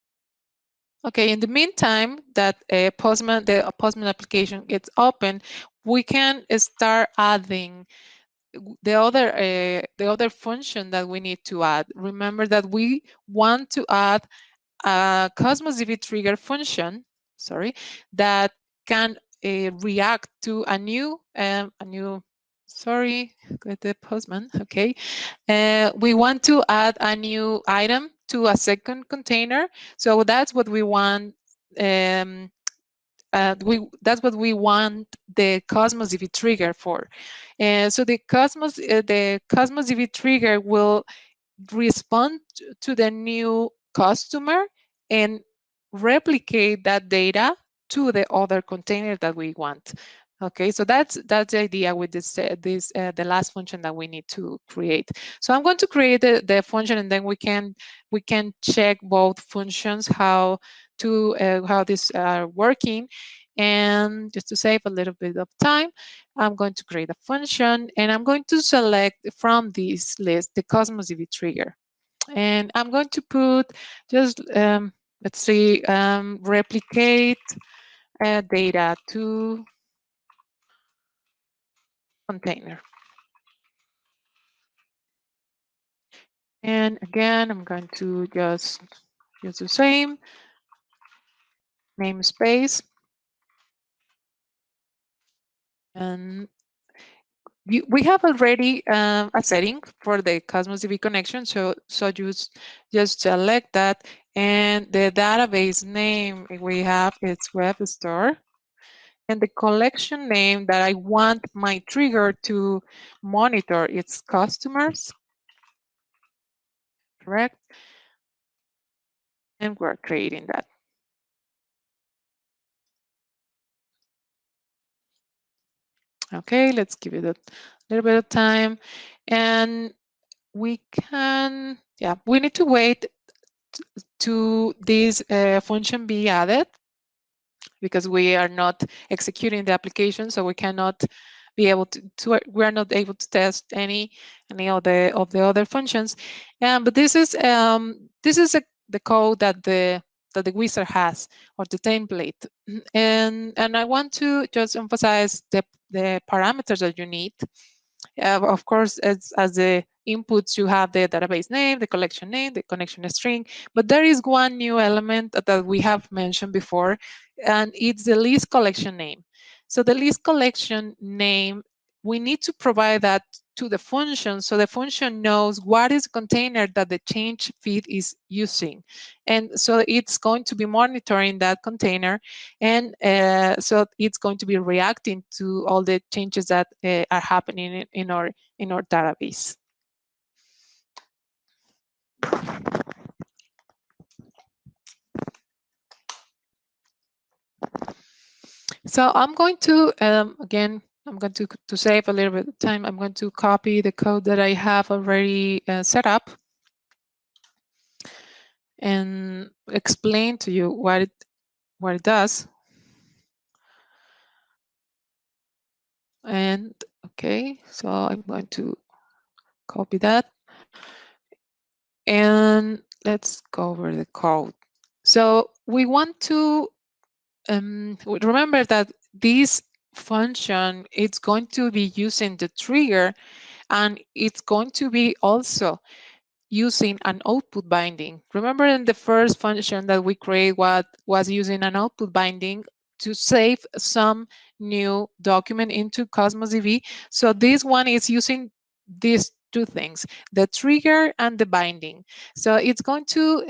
Okay, in the meantime that the Postman application gets open, we can start adding the other function that we need to add. Remember that we want to add a Cosmos DB trigger function, sorry, that can react to a new, sorry, get the Postman, okay. We want to add a new item to a second container. So that's what we want. That's what we want the Cosmos DB trigger for. So the Cosmos DB trigger will respond to the new customer and replicate that data to the other container that we want. Okay, so that's the idea with the last function that we need to create. So I'm going to create the function, and then we can check both functions how this are working. And just to save a little bit of time, I'm going to create a function, and I'm going to select from this list the Cosmos DB trigger. And I'm going to put just, let's see, replicate data to container. And again, I'm going to just use the same namespace. And we have already a setting for the Cosmos DB connection. So just select that, and the database name we have is web store, and the collection name that I want my trigger to monitor its customers, correct? And we're creating that. Okay, let's give it a little bit of time, and we can, yeah, we need to wait to this function be added. because we are not executing the application, so we cannot be able we are not able to test any of the other functions. But this is the code that the wizard has, or the template. And I want to just emphasize the parameters that you need. Of course, as the inputs, you have the database name, the connection string, but there is one new element that we have mentioned before, and it's the list collection name. So the list collection name, we need to provide that to the function, so the function knows what is the container that the change feed is using. And so it's going to be monitoring that container, and so it's going to be reacting to all the changes that are happening in our database. So I'm going to again, I'm going to save a little bit of time. I'm going to copy the code that I have already set up and explain to you what it does. And okay, so I'm going to copy that, and let's go over the code. So we want to remember that this function, it's going to be using the trigger, and it's going to be also using an output binding. Remember, in the first function that we create, what was using an output binding to save some new document into Cosmos DB. So this one is using these two things, the trigger and the binding. So it's going to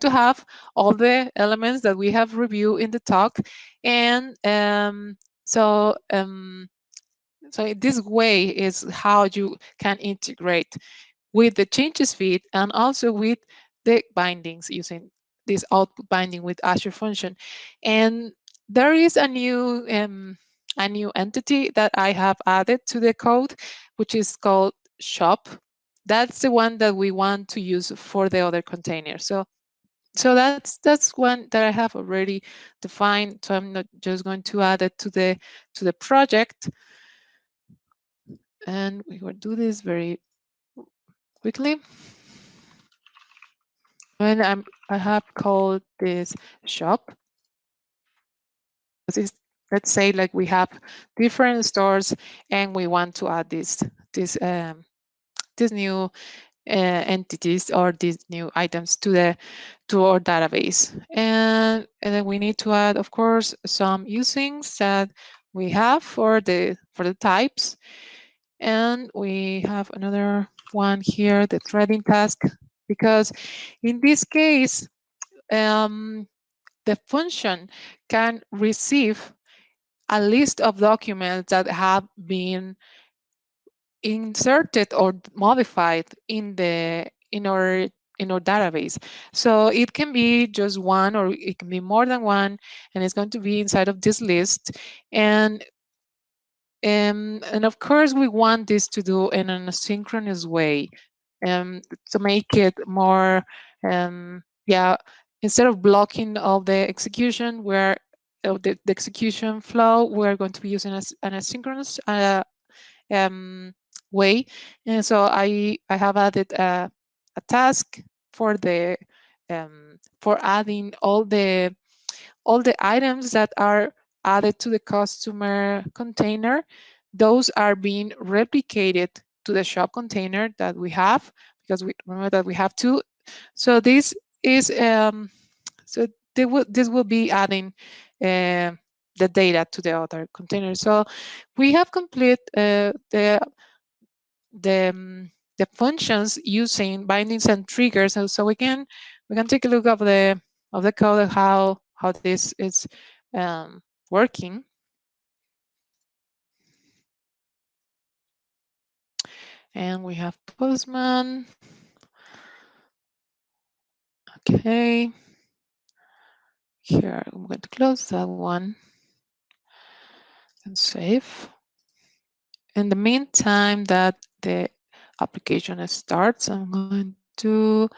have all the elements that we have reviewed in the talk. And so this way is how you can integrate with the changes feed and also with the bindings using this output binding with Azure function. And there is a new entity that I have added to the code, which is called shop. That's the one that we want to use for the other container. So that's one that I have already defined. So I'm not just going to add it to the project. And we will do this very quickly. And I have called this shop. Let's say like we have different stores, and we want to add this this new entities or these new items to our database. And then we need to add, of course, some usings that we have for the types. And we have another one here, the threading task, because in this case, the function can receive a list of documents that have been inserted or modified in our database. So it can be just one, or it can be more than one, and it's going to be inside of this list. And of course, we want this to do in an asynchronous way, to make it more, yeah, instead of blocking all the execution, where the execution flow, we're going to be using an asynchronous way. And so I have added a task for the for adding all the items that are added to the customer container. Those are being replicated to the shop container that we have, because we remember that we have two. So this is so this will be adding uh, the data to the other container. So we have complete the functions using bindings and triggers. And so we can take a look of the code of how this is working. And we have Postman. Okay. Here I'm going to close that one and save. In the meantime that the application starts, I'm going to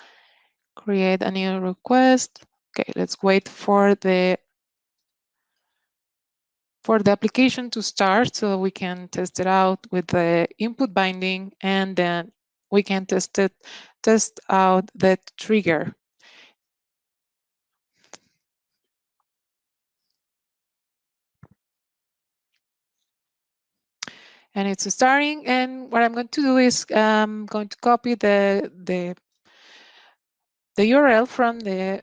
create a new request. Okay, let's wait for the for the application to start, so we can test it out with the input binding, and then we can test out the trigger. And it's starting, and what I'm going to do is I'm going to copy the URL from the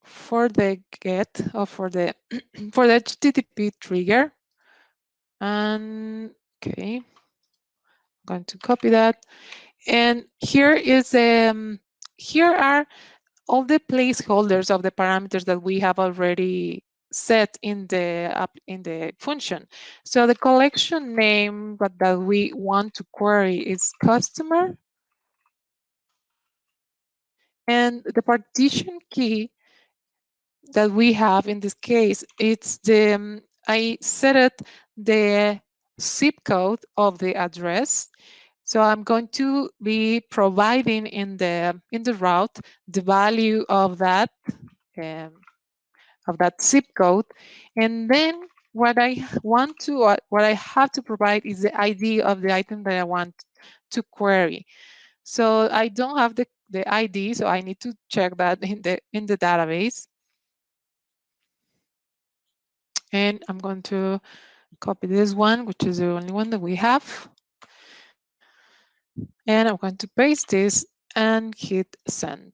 for the get, or for the for the HTTP trigger. And okay, I'm going to copy that. And here is here are all the placeholders of the parameters that we have already set in the function. So the collection name that we want to query is customer, and the partition key that we have in this case, it's the I set it the zip code of the address. So I'm going to be providing in the route the value um, of that zip code, and then what I want to what I have to provide is the ID of the item that I want to query. So I don't have the ID, so I need to check that in the database. And I'm going to copy this one, which is the only one that we have. And I'm going to paste this and hit send.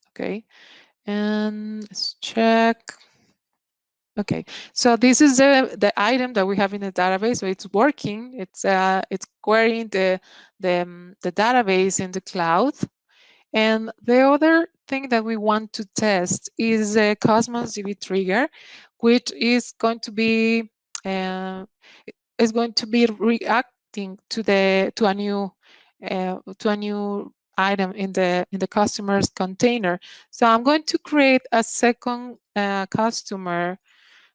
Okay, and let's check. Okay, so this is the item that we have in the database. So it's working. It's querying the database in the cloud. And the other thing that we want to test is a Cosmos DB trigger, which uh, is going to be reacting to a new item in the customer's container. So I'm going to create a second customer.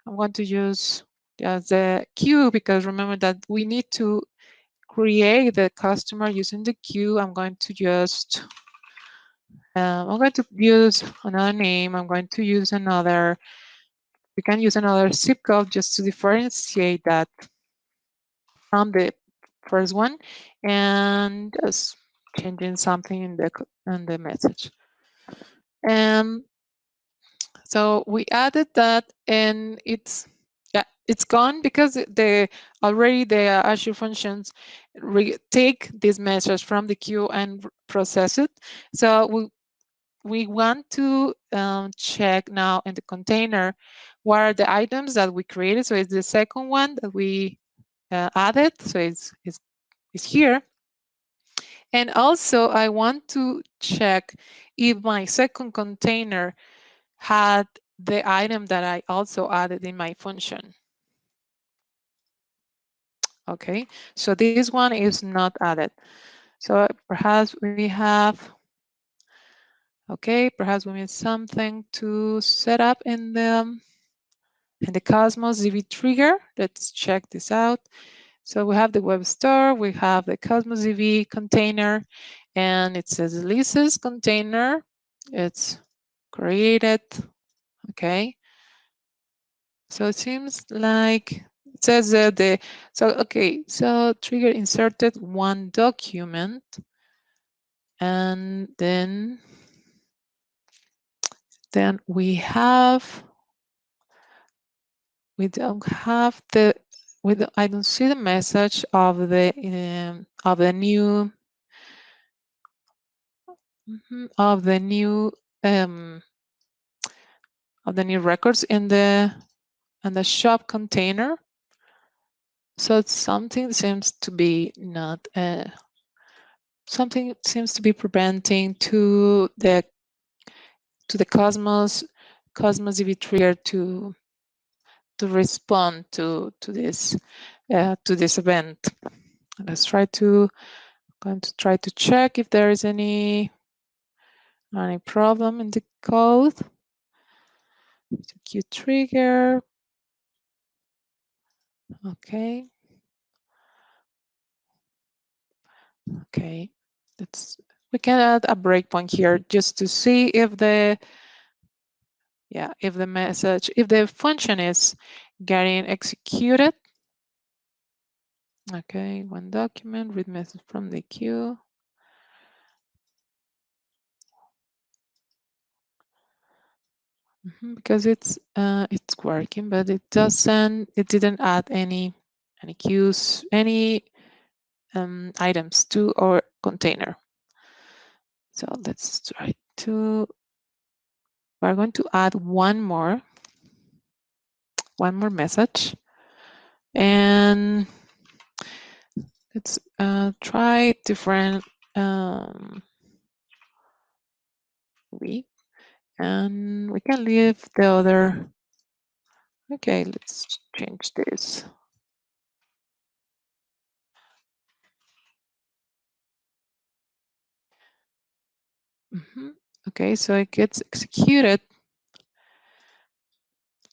I'm going to use just the queue, because remember that we need to create the customer using the queue. I'm going to use another name. I'm going to use another, we can use another zip code just to differentiate that from the first one, and just changing something in the message. And so we added that, and it's gone because already the Azure functions take this message from the queue and process it. So we want to check now in the container what are the items that we created. So it's the second one that we added. So it's here. And also I want to check if my second container had the item that I also added in my function. Okay, so this one is not added. So perhaps we have, okay, perhaps we need something to set up in the Cosmos DB trigger. Let's check this out. So we have the web store, we have the Cosmos DB container, and it says Lisa's container. It's created. Okay. So it seems like it says so trigger inserted one document, and then we don't have I don't see the message of the new of the new um, records in the shop container. So something seems to be not something seems to be preventing the Cosmos DB trigger to respond to this event. Let's going to try to check if there is any problem in the code. Queue trigger. Okay. Okay. We can add a breakpoint here just to see if yeah, if the message, if the function is getting executed. Okay, one document, read message from the queue. Because it's working, but it didn't add any queues, any items to our container. So let's try to, we're going to add one more message, and let's try different week, and we can leave the other. Okay, let's change this. Okay, so it gets executed.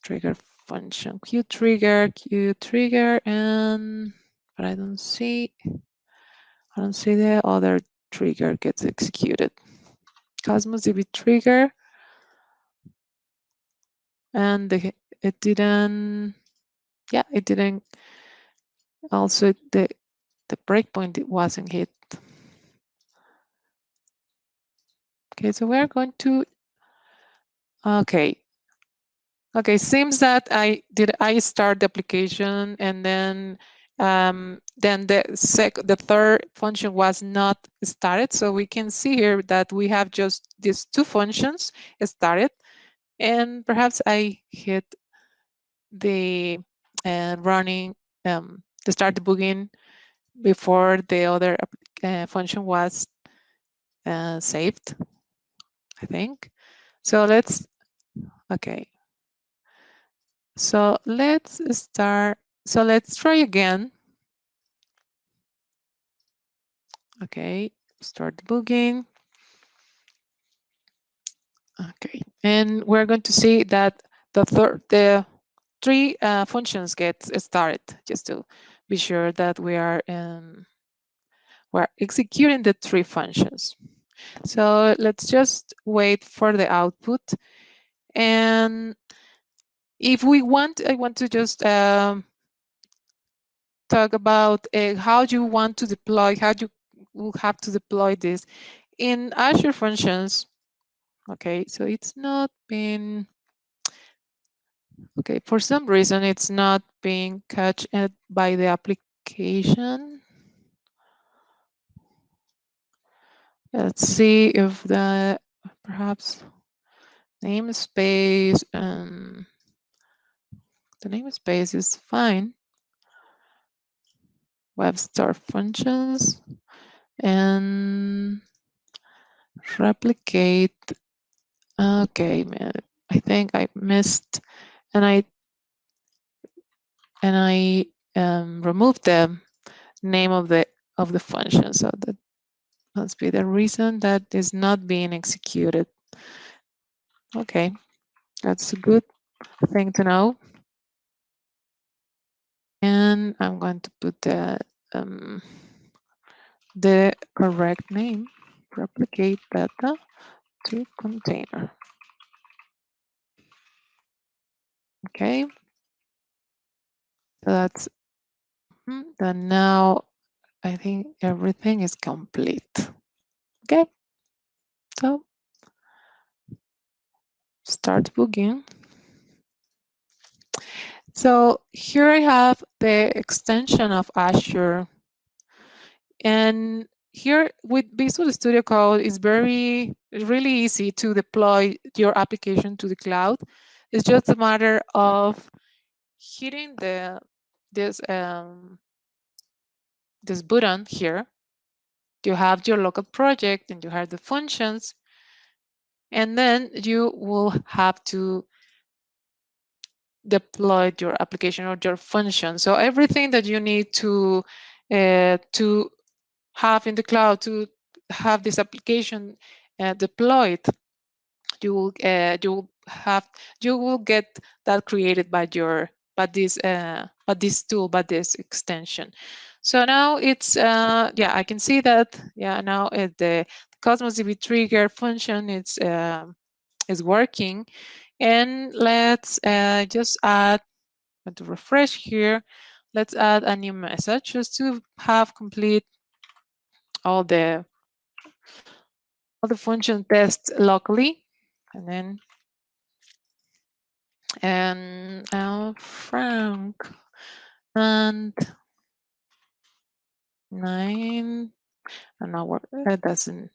Trigger function, Q trigger, and but I don't see the other trigger gets executed. Cosmos DB trigger, and it didn't. Yeah, it didn't. Also, the breakpoint, it wasn't hit. Okay, so we're going to. Okay. Okay, seems that I start the application, and then the third function was not started. So we can see here that we have just these two functions started, and perhaps I hit the running the start debugging before the other function was saved, I think. So let's, okay. So let's start. So let's try again. Okay, start debugging. Okay, and we're going to see that the three functions get started, just to be sure that we're executing the three functions. So let's just wait for the output. And if we want, I want to just talk about how you want to deploy, how you will have to deploy this in Azure Functions. Okay, so it's not been, okay, for some reason it's not being caught by the application. Let's see if the perhaps namespace, the namespace is fine. Web store functions and replicate. Okay, man, I think I missed, and I removed the name of the function. So that must be the reason that is not being executed. Okay, that's a good thing to know. And I'm going to put the correct name, replicate data to container. Okay, so that's then. Now I think everything is complete. Okay, so start debugging. So here I have the extension of Azure, and here with Visual Studio Code, it's really easy to deploy your application to the cloud. It's just a matter of hitting this button here. You have your local project and you have the functions, and then you will have to deploy your application or your function. So everything that you need to have in the cloud to have this application deployed, you will get that created by this tool, by this extension. So now it's yeah, I can see that, yeah, now the Cosmos DB trigger function is working, And let's just add, to refresh here, let's add a new message just to have complete all the function tests locally. And then Frank and 9, and now that doesn't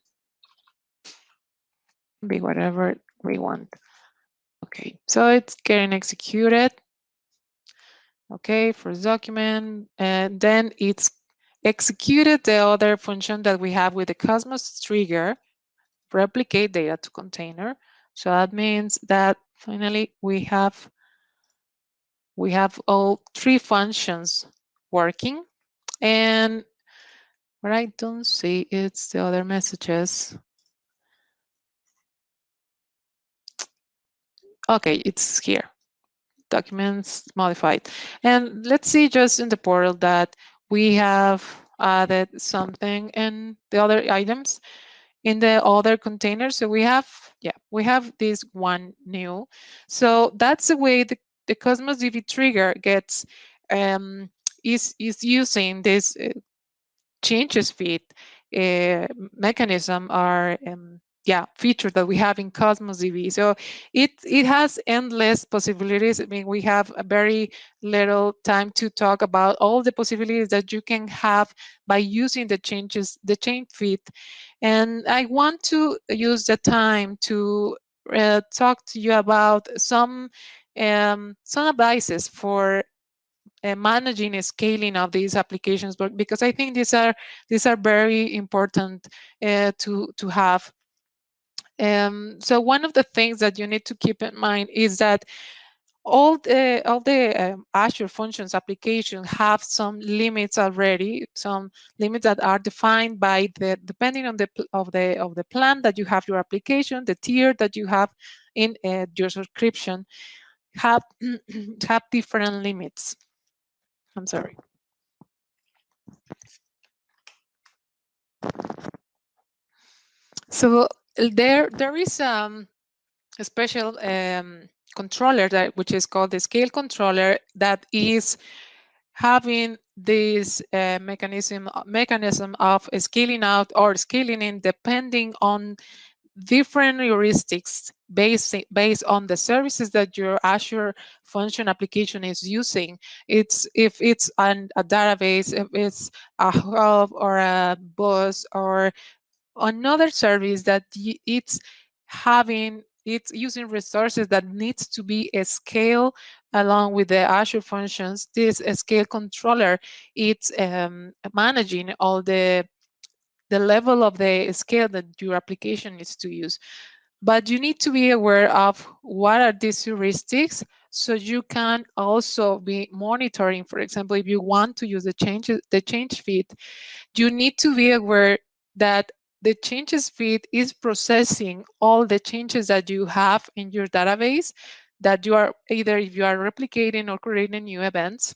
be whatever we want. Okay, so it's getting executed. Okay, first document, and then it's executed the other function that we have with the Cosmos trigger, replicate data to container. So that means that finally we have all three functions working. And what I don't see is the other messages. Okay, it's here. Documents modified. And let's see just in the portal that we have added something in the other items in the other container. So we have, we have this one new. So that's the way the Cosmos DB trigger gets, is using this changes feed mechanism are feature that we have in Cosmos DB. So it has endless possibilities. I mean, we have a very little time to talk about all the possibilities that you can have by using the change feed. And I want to use the time to talk to you about some advices for managing and scaling of these applications, but because I think these are very important to have. So one of the things that you need to keep in mind is that all the Azure Functions application have some limits already, some limits that are defined by depending on the plan that you have your application, the tier that you have in your subscription have have different limits. I'm sorry. So there is a special controller which is called the scale controller that is having this mechanism of scaling out or scaling in depending on different heuristics based on the services that your Azure function application is using. It's if it's a database, if it's a hub or a bus or another service that it's using resources that needs to be scaled along with the Azure functions. This scale controller, it's managing all the level of the scale that your application needs to use. But you need to be aware of what are these heuristics, so you can also be monitoring. For example, if you want to use the change feed, you need to be aware that the changes feed is processing all the changes that you have in your database, that you are either if you are replicating or creating new events,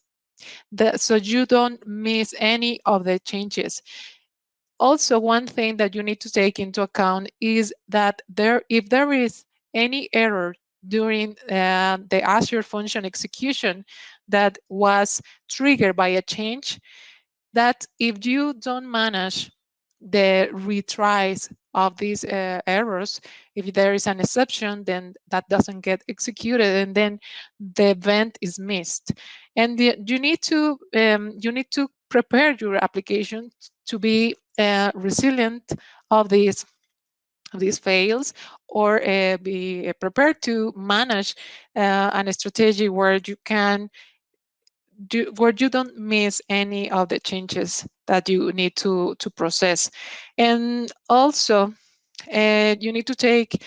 so you don't miss any of the changes. Also, one thing that you need to take into account is that if there is any error during the Azure function execution that was triggered by a change, that if you don't manage the retries of these errors, if there is an exception, then that doesn't get executed, and then the event is missed. And you need to prepare your application to be resilient of these fails, or be prepared to manage a strategy where you don't miss any of the changes that you need to process. And also you need to take,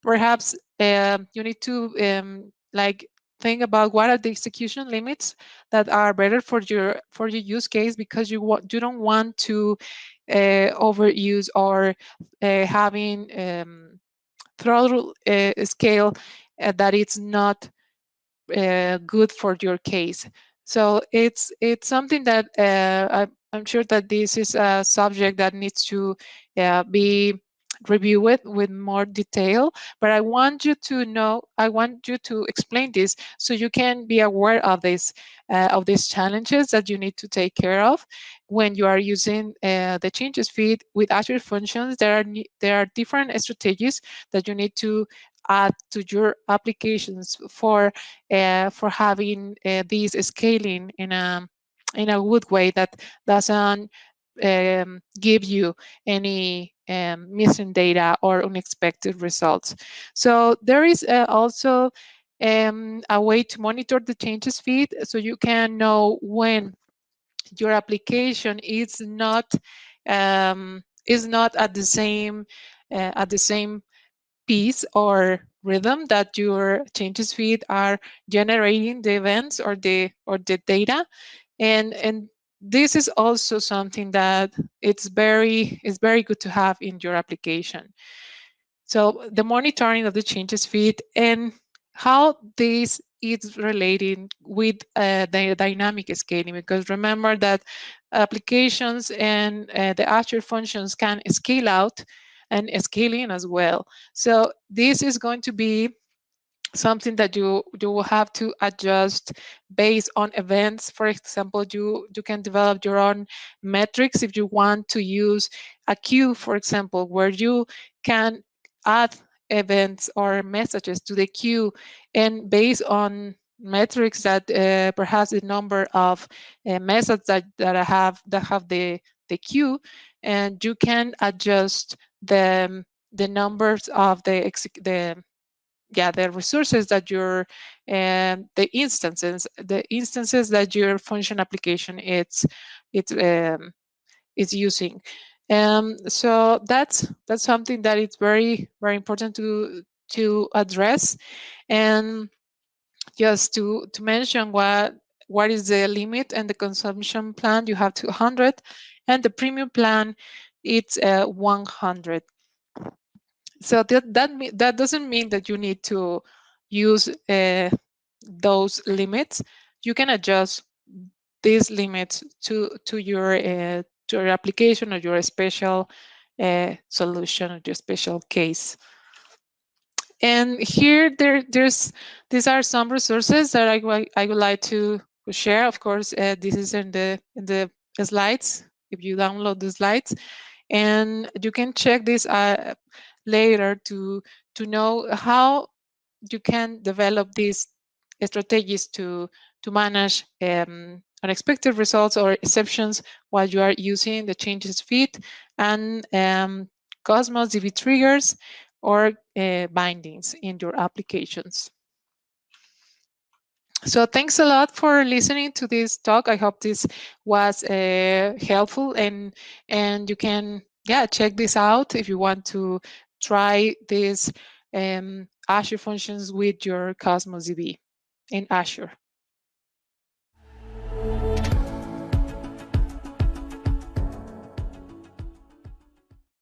perhaps you need to like think about what are the execution limits that are better for your use case, because you don't want to overuse or having throttle scale that it's not good for your case. So it's something that I'm sure that this is a subject that needs to be review it with more detail, but I want you to know, I want you to explain this so you can be aware of these challenges that you need to take care of when you are using the changes feed with Azure Functions. There are different strategies that you need to add to your applications for having these scaling in a good way that doesn't give you any missing data or unexpected results. So there is also a way to monitor the changes feed so you can know when your application is not at the same piece or rhythm that your changes feed are generating the events or the data, and this is also something that it's very good to have in your application. So the monitoring of the changes feed and how this is relating with the dynamic scaling, because remember that applications and the Azure functions can scale out and scale in as well. So this is going to be something that you will have to adjust based on events. For example, you can develop your own metrics if you want to use a queue, for example, where you can add events or messages to the queue, and based on metrics that perhaps the number of messages that have the queue, and you can adjust the numbers of the resources that your the instances that your function application it's using. So that's something that is very very important to address. And just to mention what is the limit, and the consumption plan you have 200, and the premium plan it's 100. So that doesn't mean that you need to use those limits. You can adjust these limits to your application or your special solution or your special case. And here these are some resources that I would like to share. Of course, this is in the slides. If you download the slides, and you can check this later to know how you can develop these strategies to manage unexpected results or exceptions while you are using the changes feed and Cosmos DB triggers or bindings in your applications. So thanks a lot for listening to this talk. I hope this was helpful, and you can check this out if you want to try these Azure functions with your Cosmos DB in Azure.